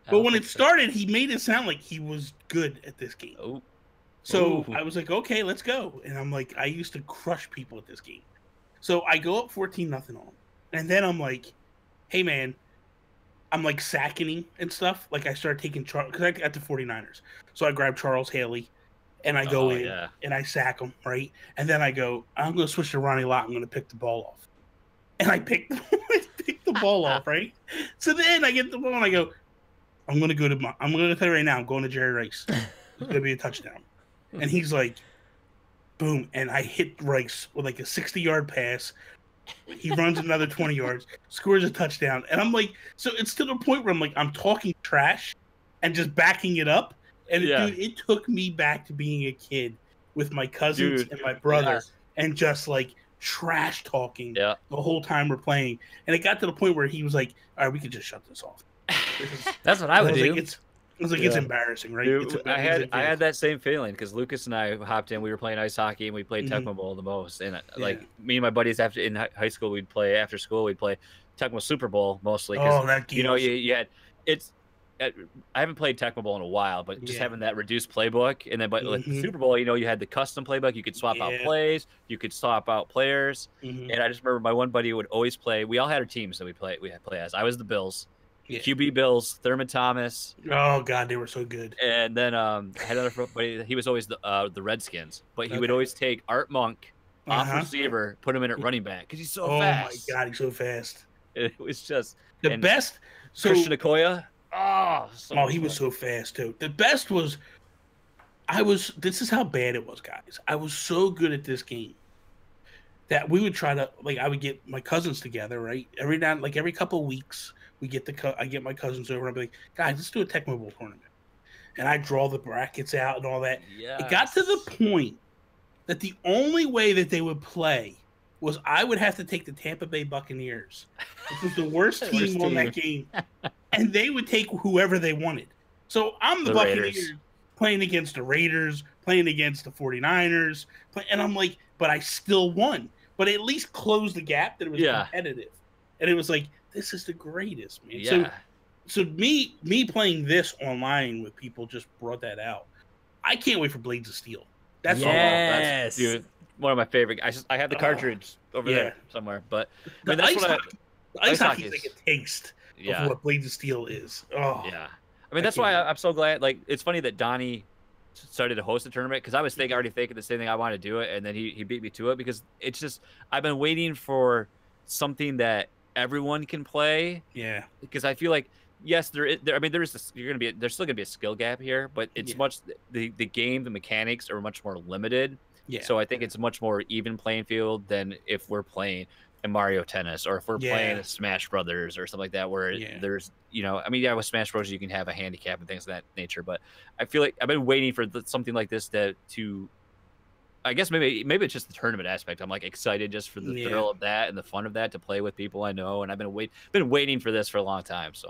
But when it started, he made it sound like he was good at this game. Oh. So I was like, okay, let's go. And I'm like, I used to crush people at this game. So I go up 14-0 on him, and then I'm like, hey man, I'm like sacking and stuff. Like I started taking Charles because I got the 49ers. So I grab Charles Haley and I go in and I sack him, right? And then I go, I'm going to switch to Ronnie Lott. I'm going to pick the ball off. And I pick the ball off, right? So then I get the ball and I go, I'm going to tell you right now, I'm going to Jerry Rice. It's going to be a touchdown. And he's like, boom. And I hit Rice with like a 60-yard pass. He runs another 20 yards, scores a touchdown. And I'm like, so it's to the point where I'm like, I'm talking trash and just backing it up. And dude, it took me back to being a kid with my cousins and my brother and just like trash talking the whole time we're playing. And it got to the point where he was like, all right, we could just shut this off. That's what I would do. It's embarrassing, right? Dude, I had that same feeling because Lucas and I hopped in. We were playing ice hockey and we played Tecmo Bowl the most. And like me and my buddies in high school, we'd play after school. We'd play Tecmo Super Bowl mostly. Oh, that game! You know, you had it's. I haven't played Tecmo Bowl in a while, but just having that reduced playbook, and then like the Super Bowl, you know, you had the custom playbook. You could swap out plays, you could swap out players, and I just remember my one buddy would always play. We all had our teams that we had play as. I was the Bills. QB Bills, Thurman Thomas. Oh God, they were so good. And then I had another buddy. He was always the Redskins, but he would always take Art Monk off receiver, put him in at running back because he's so fast. Oh my God, he's so fast. It was just the best. So, Christian Okoye. He was so fast too. The best was, this is how bad it was, guys. I was so good at this game that we would try to, like, I would get my cousins together, right? Every couple of weeks, I get my cousins over and I'd be like, guys, let's do a Tecmo Bowl tournament. And I draw the brackets out and all that. Yes. It got to the point that the only way that they would play was I would have to take the Tampa Bay Buccaneers, which was the worst team on that game, and they would take whoever they wanted. So I'm the Buccaneers Raiders. Playing against the Raiders, playing against the 49ers, and I'm like, but I still won. But at least closed the gap that it was competitive. And it was like, this is the greatest, man. Yeah. So me playing this online with people just brought that out. I can't wait for Blades of Steel. That's all. That's, dude, one of my favorite. I have the cartridge over there somewhere, but I mean, that's ice hockey is like a taste of what Blades of Steel is. Oh yeah. I mean, that's why I'm so glad. Like, it's funny that Donnie started to host the tournament because I was already thinking the same thing. I wanted to do it, and then he beat me to it because it's just I've been waiting for something that everyone can play. Yeah. Because I feel like yes, I mean, there's still gonna be a skill gap here, but it's much the game, the mechanics are much more limited. Yeah. So I think it's a much more even playing field than if we're playing a Mario Tennis or if we're playing a Smash Brothers or something like that, where there's, I mean, with Smash Bros. You can have a handicap and things of that nature, but I feel like I've been waiting for something like this to I guess maybe it's just the tournament aspect. I'm like excited just for the thrill of that and the fun of that to play with people I know, and I've been waiting for this for a long time. So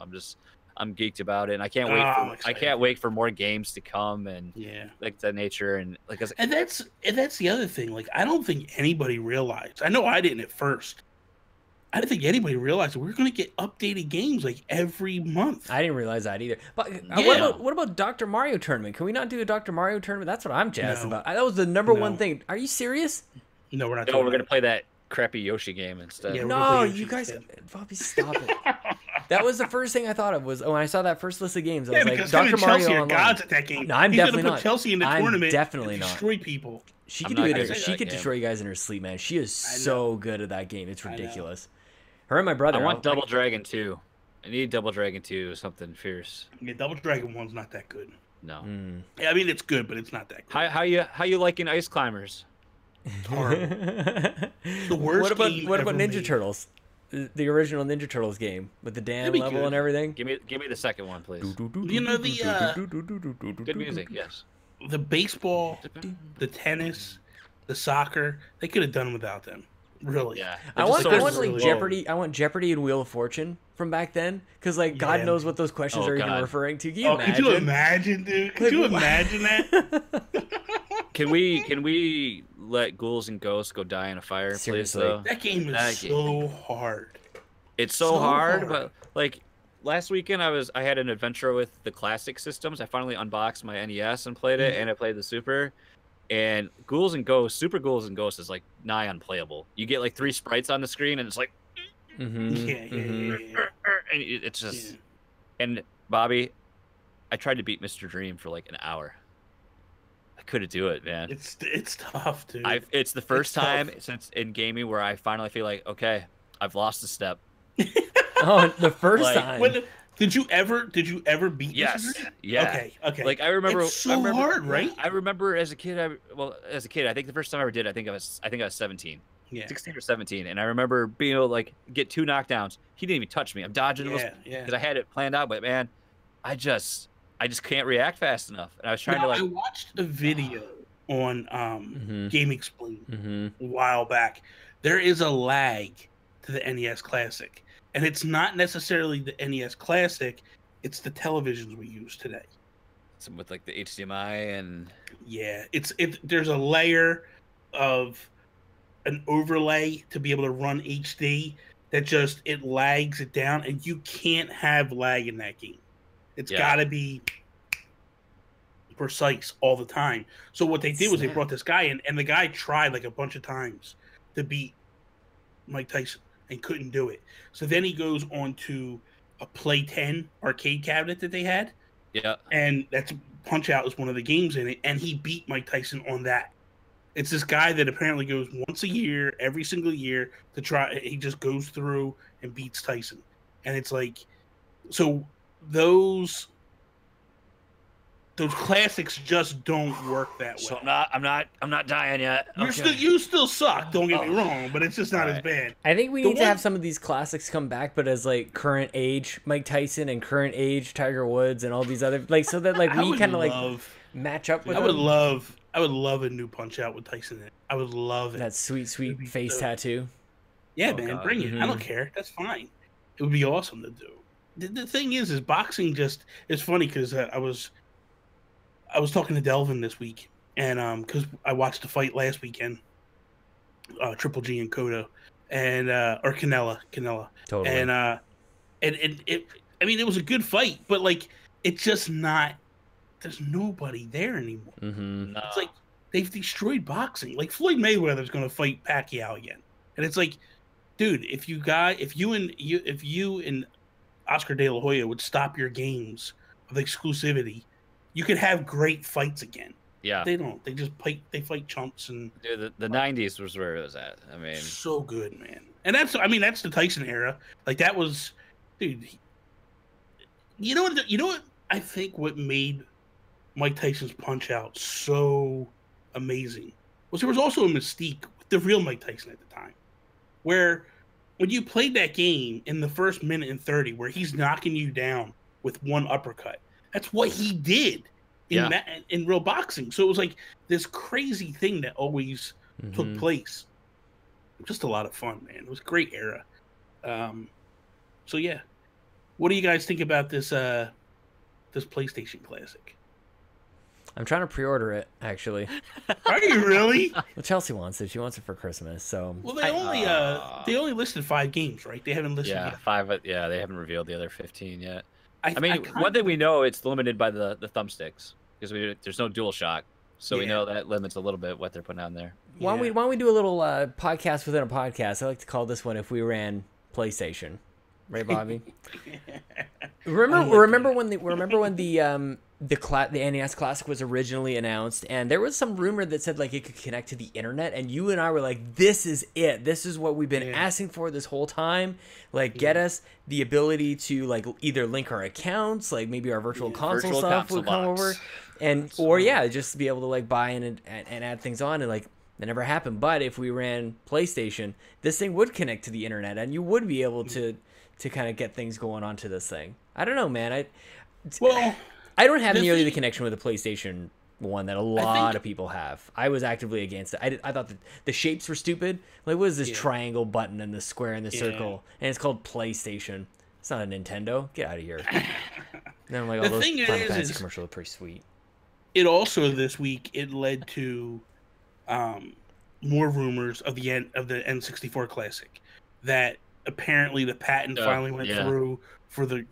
I'm geeked about it, and I can't wait. I can't wait for more games to come and like that nature and like. And that's the other thing. Like, I don't think anybody realized. I know I didn't at first. I didn't think anybody realized that we're going to get updated games like every month. I didn't realize that either. But what about Dr. Mario tournament? Can we not do a Dr. Mario tournament? That's what I'm jazzed about. That was the number one thing. Are you serious? No, we're not. No, we're going to play that crappy Yoshi game instead. Yeah, no, you guys, Bobby, stop it. That was the first thing I thought of was when I saw that first list of games. I was like, Dr. Mario Online. Gods at that game. No, I'm definitely not. Chelsea in the tournament. Definitely not. Destroy people. She could do it. She could destroy you guys in her sleep, man. She is so good at that game. It's ridiculous. Her and my brother. I want Double Dragon 2. I need Double Dragon 2, something fierce. Yeah, Double Dragon 1's not that good. No. Yeah, I mean, it's good, but it's not that good. How you liking Ice Climbers? Horrible. The worst game what about ever Ninja made. Turtles? The original Ninja Turtles game with the dam level and everything. Give me the second one, please. You know good music, yes. The baseball, the tennis, the soccer, they could have done without them. Really? Yeah. I want really Jeopardy. I want Jeopardy and Wheel of Fortune from back then, because like God knows what those questions are even referring to. Can you imagine? Could you imagine, dude? Could you imagine that? Can we let ghouls and ghosts go die in a fire, please? Though that game is so hard. It's so hard, but like last weekend I had an adventure with the classic systems. I finally unboxed my NES and played it, and I played the Super. And Ghouls and Ghosts, Super Ghouls and Ghosts is like nigh unplayable. You get like 3 sprites on the screen, and it's like, and it's just. And Bobby, I tried to beat Mr. Dream for like an hour. I couldn't do it, man. It's tough, dude. It's the first time since in gaming where I finally feel like, okay, I've lost a step. Oh, the first time. Did you ever beat? Yes. Yeah. Okay. Like I remember, it's so hard, right? I remember as a kid. I think the first time I ever did, I think I was 17. Yeah. 16 or 17, and I remember being able to like get 2 knockdowns. He didn't even touch me. I'm dodging because I had it planned out. But man, I just can't react fast enough. And I was trying to like. I watched a video on Game Explain a while back. There is a lag to the NES Classic. And it's not necessarily the NES Classic; it's the televisions we use today. With like the HDMI and there's a layer of an overlay to be able to run HD that just it lags it down, and you can't have lag in that game. It's got to be precise all the time. So what they did was they brought this guy in, and the guy tried like a bunch of times to beat Mike Tyson and couldn't do it. So then he goes on to a Play 10 arcade cabinet that they had. Yeah. And that's Punch-Out is one of the games in it, and he beat Mike Tyson on that. It's this guy that apparently goes once a year, every single year, to try. He just goes through and beats Tyson. And it's like, so those classics just don't work that way. So I'm not dying yet. You still suck, don't get me wrong, but it's just not as bad. I think we need to have some of these classics come back, but as like current age Mike Tyson and current age Tiger Woods and all these other so that like we kind of like match up with. I would love a new Punch-Out with Tyson in it. I would love it. That sweet face tattoo. Yeah, man, bring it. I don't care. That's fine. It would be awesome to do. The thing is boxing just it's funny because I was talking to Delvin this week, and because I watched the fight last weekend, Triple G and Cotto, and or Canella, totally, and it. I mean, it was a good fight, but like it's just not. There's nobody there anymore. No. It's like they've destroyed boxing. Like Floyd Mayweather's going to fight Pacquiao again, and it's like, dude, if you and Oscar De La Hoya would stop your games of exclusivity, you could have great fights again. Yeah. They don't. They just fight chumps and. Dude, the 90s was where it was at. I mean, so good, man. And that's the Tyson era. Like that was, dude. You know what? You know what? I think what made Mike Tyson's Punch Out so amazing was there was also a mystique with the real Mike Tyson at the time, where when you played that game in the first minute and 30, where he's knocking you down with one uppercut, that's what he did in real boxing. So it was like this crazy thing that always took place. Just a lot of fun, man. It was a great era. So yeah, what do you guys think about this this PlayStation Classic? I'm trying to pre-order it, actually. Are you really? Well, Chelsea wants it. She wants it for Christmas. So well, they only listed 5 games, right? They haven't listed yet. 5. Yeah, they haven't revealed the other 15 yet. I mean, one thing we know, it's limited by the thumbsticks because there's no DualShock, so we know that limits a little bit what they're putting on there. Why don't we do a little podcast within a podcast? I like to call this one "If We Ran PlayStation," right, Bobby? Remember when the NES Classic was originally announced, and there was some rumor that said like it could connect to the internet, and you and I were like, "This is it. This is what we've been asking for this whole time. Like, get us the ability to like either link our accounts, like maybe our virtual console stuff would come over, and just be able to like buy in and add things on, and like that never happened. But if we ran PlayStation, this thing would connect to the internet, and you would be able to kind of get things going onto this thing. I don't know, man. I don't have nearly the connection with the PlayStation 1 that a lot of people have. I was actively against it. I thought that the shapes were stupid. Like, what is this triangle button and the square and the circle? And it's called PlayStation. It's not a Nintendo. Get out of here. Then I'm like, those Final Fantasy commercials are pretty sweet. It also, this week, it led to more rumors of the N64 Classic. That apparently the patent finally went through for the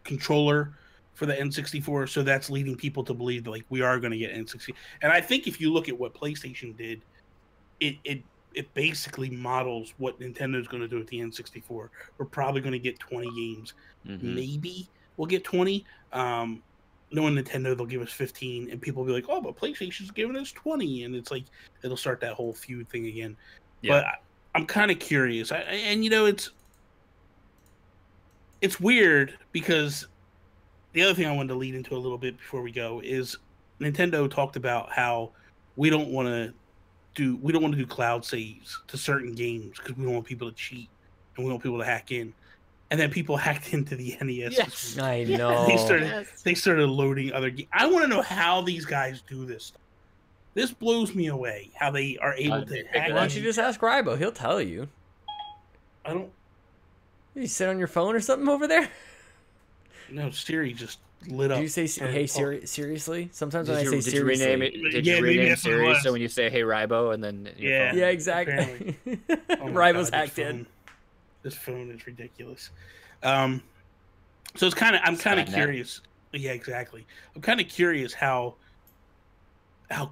controller for the N64, so that's leading people to believe that like we are going to get N64. And I think if you look at what PlayStation did, it basically models what Nintendo's going to do with the N64. We're probably going to get 20 games. Maybe we'll get 20. Knowing Nintendo, they'll give us 15, and people will be like, "Oh, but PlayStation's giving us 20," and it's like it'll start that whole feud thing again. Yeah. But I'm kind of curious, and you know, it's weird because the other thing I wanted to lead into a little bit before we go is Nintendo talked about how we don't want to do cloud saves to certain games because we don't want people to cheat and we don't want people to hack in. And then people hacked into the NES. Yes, I know. They started loading other games. I want to know how these guys do this stuff. This blows me away. How they are able to hack. Why don't you just ask Rybo? He'll tell you. I don't. You sit on your phone or something over there? No, Siri just lit up. Did you say, "Hey Siri"? Seriously? Sometimes when I say seriously, did you rename it? Did you rename Siri so when you say "Hey Rybo" and then yeah, exactly. Rybo's hacked in. This phone is ridiculous. So it's kind of I'm kind of curious. Yeah, exactly. I'm kind of curious how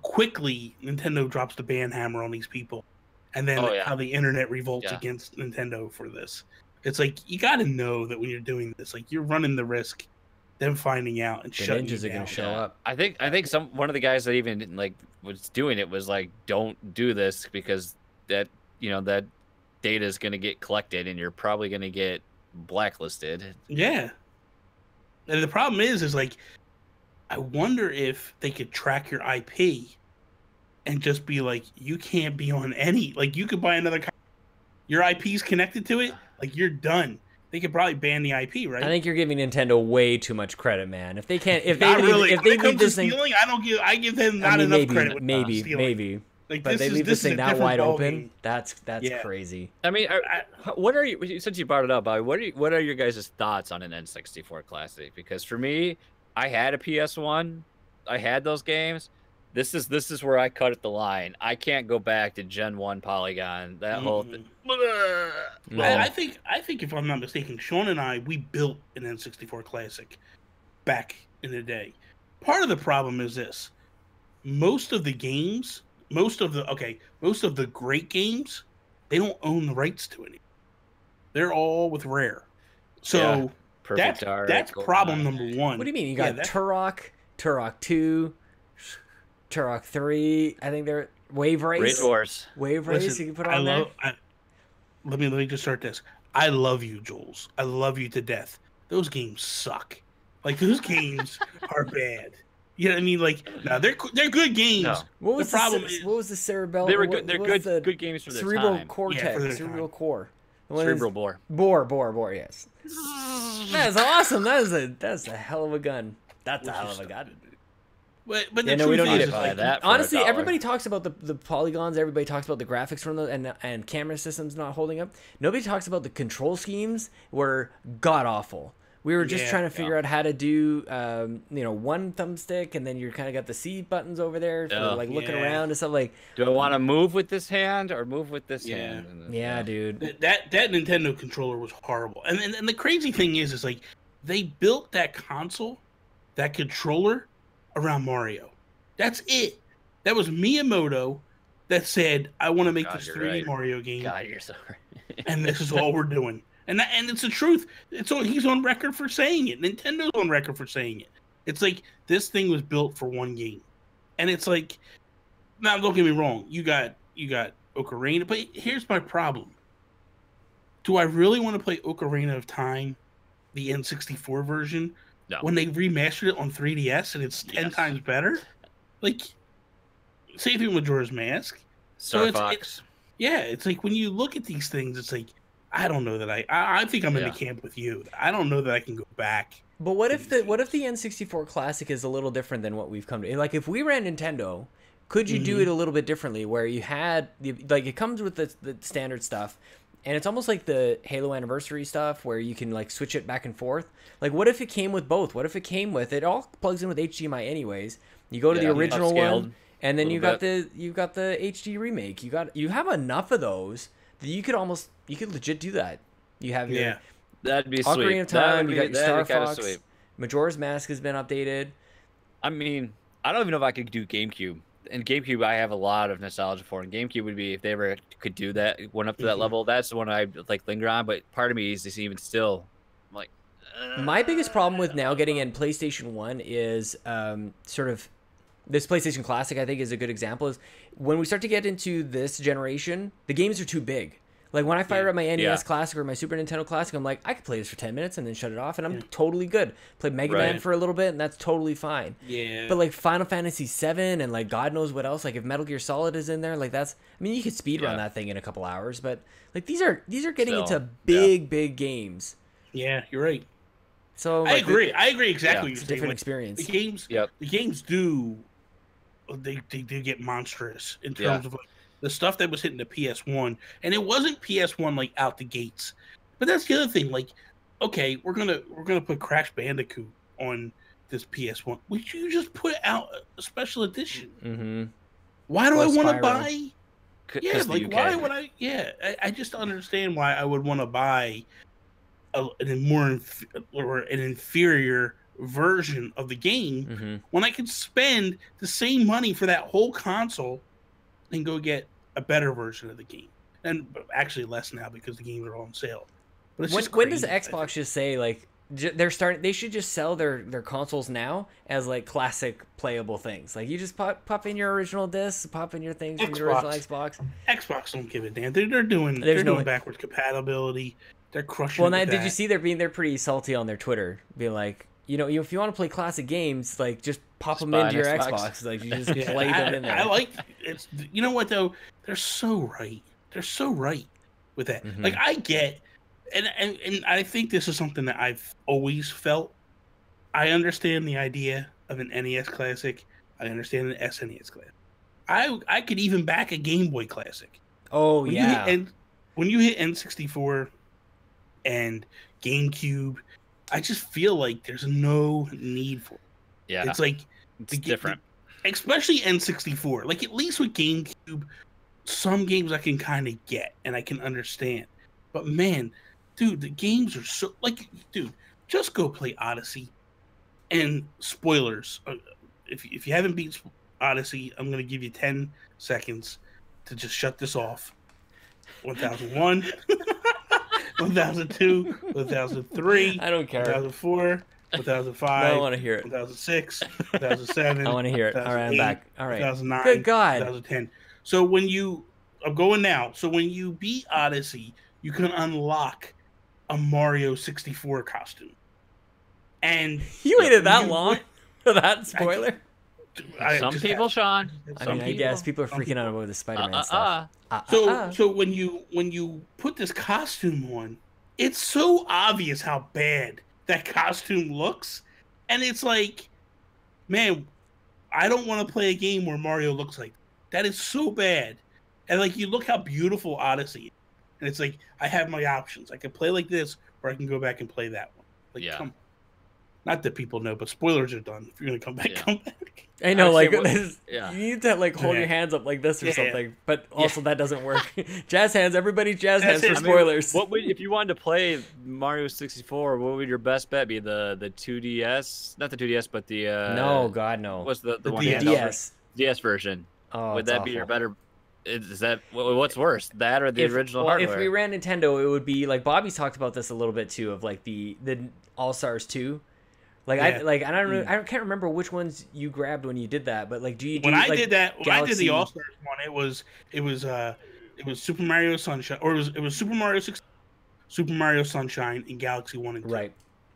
quickly Nintendo drops the ban hammer on these people, and then how the internet revolts against Nintendo for this. It's like you got to know that when you're doing this, like you're running the risk them finding out and shutting you down. Are going to show up. I think one of the guys that even like was doing it was like, don't do this because that that data is going to get collected and you're probably going to get blacklisted. Yeah. And the problem is like, I wonder if they could track your IP and just be like, you can't be on any, like you could buy another, your IP's connected to it. Like you're done. They could probably ban the IP, right? I think you're giving Nintendo way too much credit, man. If they can't, if they leave this thing, I give them not enough credit. Maybe. Like, but they leave this thing that wide open. That's crazy. I mean, what are you? Since you brought it up, Bobby, what are your guys' thoughts on an N64 Classic? Because for me, I had a PS1. I had those games. This is where I cut at the line. I can't go back to Gen 1 Polygon. That whole thing. No. I think if I'm not mistaken, Sean and I, we built an N64 Classic back in the day. Part of the problem is this. Most of the great games, they don't own the rights to it. They're all with Rare. So Perfect Dark. That's problem number one. What do you mean? You got Turok, Turok 2, Turok 3. I think they're Wave Race. Wave Race. Listen, you can put on there. Let me just start this. I love you, Jules. I love you to death. Those games suck. Like, those games are bad. You know what I mean? Like, no, they're good games. No. What was the problem? What was the cerebellum? They were good. They're good games for their cerebral time. cortex, cerebral core. Cerebral bore. Bore. Yes. That's awesome. That's a hell of a gun. That's a hell of a gun. But we don't need it like that. Honestly, everybody talks about the polygons. Everybody talks about the graphics from the and camera systems not holding up. Nobody talks about the control schemes were god awful. We were just trying to figure out how to do, one thumbstick, and then you kind of got the C buttons over there for looking around and stuff. Like, do I want to move with this hand or move with this hand? Yeah, dude. That Nintendo controller was horrible. And the crazy thing is like they built that console, that controller, around Mario. That's it. That was Miyamoto that said, "I want to make this 3D Mario game." God, you're sorry. And this is all we're doing. And it's the truth. He's on record for saying it. Nintendo's on record for saying it. It's like this thing was built for one game, and it's like, now don't get me wrong. You got Ocarina, but here's my problem. Do I really want to play Ocarina of Time, the N64 version, when they remastered it on 3DS and it's 10 times better? Like, same thing with Majora's Mask. Star Fox. It's like when you look at these things, it's like, I don't know that I think I'm in the camp with you. I don't know that I can go back. But what if the N64 Classic is a little different than what we've come to? Like, if we ran Nintendo, could you do it a little bit differently, where you had it comes with the standard stuff, and it's almost like the Halo Anniversary stuff where you can like switch it back and forth. Like, what if it came with both? What if it came with it all plugs in with HDMI anyways? You go to the original one, and then you got the HD remake. You have enough of those that you could legit do that. You have your that'd be Ocarina sweet. of Time, you got your Star Fox, Majora's Mask has been updated. I mean, I don't even know if I could do GameCube. And GameCube, I have a lot of nostalgia for. And GameCube would be, if they ever could do that, went up to that level, that's the one I like linger on. But part of me is just even still, I'm like, my biggest problem with now getting in PlayStation 1 is sort of this PlayStation Classic, I think, is a good example. Is when we start to get into this generation, the games are too big. Like, when I fire up my NES Classic or my Super Nintendo Classic, I'm like, I could play this for 10 minutes and then shut it off, and I'm totally good. Play Mega Man for a little bit, and that's totally fine. Yeah. But, like, Final Fantasy VII and, like, God knows what else. Like, if Metal Gear Solid is in there, like, that's... I mean, you could speedrun that thing in a couple hours, but, like, these are getting into big games. Yeah, you're right. So I agree. I agree exactly. It's a different experience. The games do... They get monstrous in terms of, like, the stuff that was hitting the PS1, and it wasn't PS1 like out the gates. But that's the other thing. Like, okay, we're gonna put Crash Bandicoot on this PS1. Would you just put out a special edition? Mm-hmm. Why do I want to buy? Why would I? Yeah, I just understand why I would want to buy an inferior version of the game when I could spend the same money for that whole console and go get a better version of the game. And actually less now because the games are all on sale. But it's when does Xbox just say, like, they should just sell their consoles now as, like, classic playable things? Like, you just pop in your original discs, pop in your things from your original Xbox. Xbox don't give a damn. They're doing backwards compatibility. They're crushing. Well, now, did you see they're pretty salty on their Twitter, being like, if you want to play classic games, like, just pop them into your Xbox. Like, you just play them in there. I like it's. You know what though? They're so right. They're so right with that. Like, I get, and I think this is something that I've always felt. I understand the idea of an NES Classic. I understand an SNES Classic. I could even back a Game Boy Classic. Oh, And when you hit N64 and GameCube, I just feel like there's no need for it. Yeah. It's like... It's different. Especially N64. Like, at least with GameCube, some games I can kind of get and I can understand. But, man, dude, the games are so... Like, dude, just go play Odyssey. And spoilers. If you haven't beat Odyssey, I'm going to give you 10 seconds to just shut this off. 1001. 1002, 1003. I don't care. 1004, 2005. I don't want to hear it. 2006, 2007. I want to hear it. All right, I'm back. All right. 2009. Good God. 2010. So I'm going now. So when you beat Odyssey, you can unlock a Mario 64 costume. And you waited that long for that spoiler? Some people, Sean. I guess people are freaking out about the Spider-Man stuff. So when you put this costume on, it's so obvious how bad that costume looks, and it's like, man, I don't want to play a game where Mario looks like that. Is so bad. And like, you look how beautiful Odyssey is, and it's like, I have my options. I can play like this, or I can go back and play that one. Like, come on. Not that people know, but spoilers are done. If you're gonna come back, come back. I know, like, you need to like hold your hands up like this or something. But also that doesn't work. Jazz hands, everybody, jazz hands for spoilers. What would, if you wanted to play Mario 64? What would your best bet be? The 2DS, not the 2DS, but the no, God, no. What's the one? DS version. Oh, would that awful. be your better? Is that what's worse, that or the original hardware? If we ran Nintendo, it would be like Bobby's talked about this a little bit too, of like the All-Stars 2. Like I can't remember which ones you grabbed when you did that, but like when I did the All-Stars one, it was Super Mario Sunshine, or it was Super Mario 6, Super Mario Sunshine, and Galaxy 1 and 2.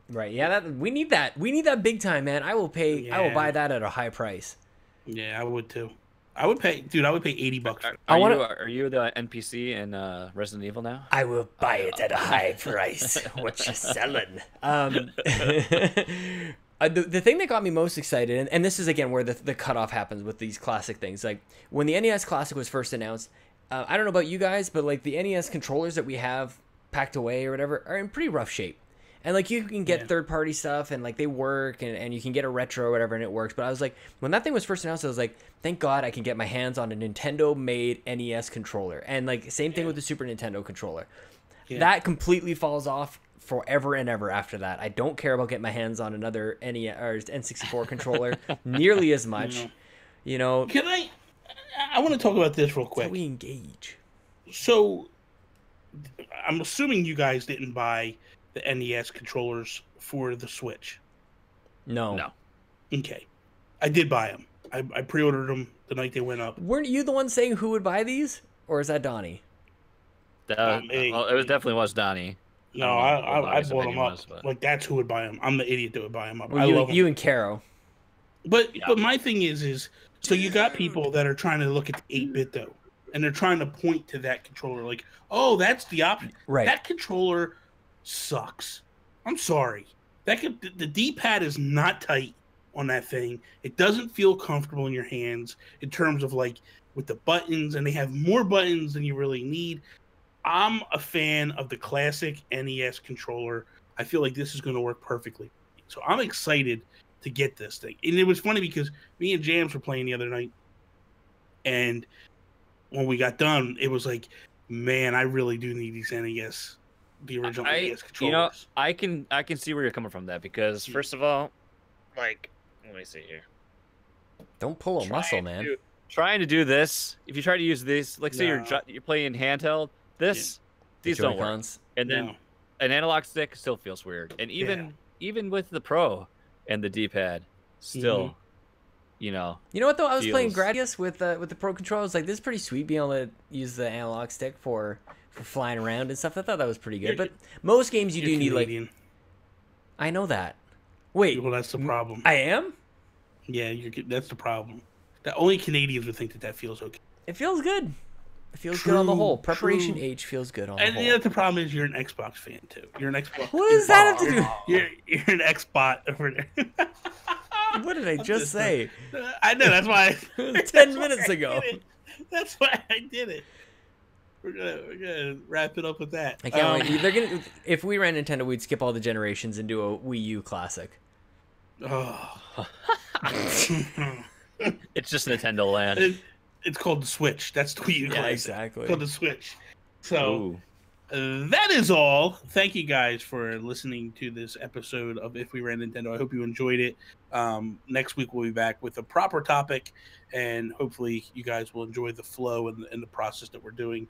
Right. Yeah, we need that. We need that big time, man. I will pay. Yeah. I will buy that at a high price. Yeah, I would too. I would pay $80. Are you the NPC in Resident Evil now? I will buy it at a high price. What you selling? The thing that got me most excited, and this is again where the cutoff happens with these classic things. Like when the NES Classic was first announced, I don't know about you guys, but like the NES controllers that we have packed away or whatever are in pretty rough shape. And like you can get third-party stuff and like they work, and you can get a retro or whatever and it works. But I was like, when that thing was first announced, I was like, thank God I can get my hands on a Nintendo-made NES controller. And like same thing with the Super Nintendo controller. Yeah. That completely falls off forever and ever after that. I don't care about getting my hands on another NES or N64 controller nearly as much. You know. Can I want to talk about this real quick. That's how we engage. So I'm assuming you guys didn't buy the NES controllers for the Switch. No. Okay. I did buy them. I pre-ordered them the night they went up. Weren't you the one saying who would buy these? Or is that Donnie? It definitely was Donnie. No, I bought them up. Like, that's who would buy them. I'm the idiot that would buy them up. Well, I love them. You and Caro. But my thing is so you got people that are trying to look at the 8-bit though, and they're trying to point to that controller like, oh, that's the option. Right. That controller sucks. I'm sorry. The D-pad is not tight on that thing. It doesn't feel comfortable in your hands in terms of like with the buttons, and they have more buttons than you really need. I'm a fan of the classic NES controller. I feel like this is going to work perfectly. So I'm excited to get this thing. And it was funny because me and Jams were playing the other night, and when we got done, it was like, man, I really do need these NES. The original NES controllers. You know, I can see where you're coming from that, because first of all, like, let me see here. Don't pull a muscle, man. Trying to do this, if you try to use this, like say you're playing handheld, these don't work. And then an analog stick still feels weird. And even with the Pro and the D-pad, still, you know. You know what though? I was playing Gradius with the Pro controller. I was like, this is pretty sweet being able to use the analog stick for flying around and stuff. I thought that was pretty good. But most games you do need like. I know that. Wait. Well, that's the problem. I am. Yeah, that's the problem. That only Canadians would think that feels okay. It feels good. It feels good on the whole. Preparation H feels good on the whole. And the problem is you're an Xbox fan too. You're an Xbox. What does that have to do? You're an Xbot over there. What did I just say? I know. That's why. 10 minutes ago. That's why I did it. We're gonna wrap it up with that. I can't wait. They're gonna. If we ran Nintendo, we'd skip all the generations and do a Wii U classic. Oh. It's just Nintendo Land. It's called the Switch. That's the Wii U classic. Yeah, exactly. It's called the Switch. So that is all. Thank you guys for listening to this episode of If We Ran Nintendo. I hope you enjoyed it. Next week we'll be back with a proper topic, and hopefully you guys will enjoy the flow and the process that we're doing.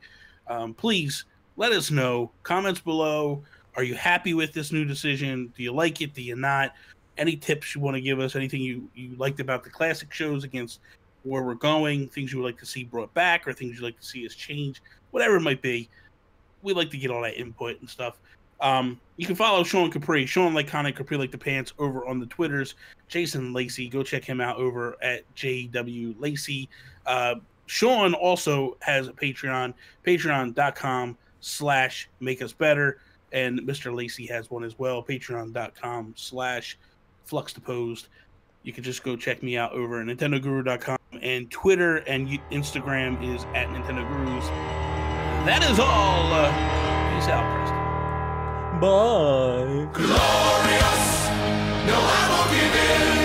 Please let us know. Comments below. Are you happy with this new decision? Do you like it? Do you not? Any tips you want to give us? Anything you liked about the classic shows against where we're going? Things you would like to see brought back, or things you'd like to see us change? Whatever it might be. We like to get all that input and stuff. You can follow Sean Capri, Sean like Connor, Capri like the pants, over on the Twitters. Jason Lacy, go check him out over at JW Lacy. Sean also has a Patreon, patreon.com/makeusbetter. And Mr. Lacy has one as well, patreon.com/fluxdeposed. You can just go check me out over at nintendoguru.com, and Twitter and Instagram is at Nintendo Gurus. That is all. Peace out, Preston. Bye. Glorious, no, I won't give in.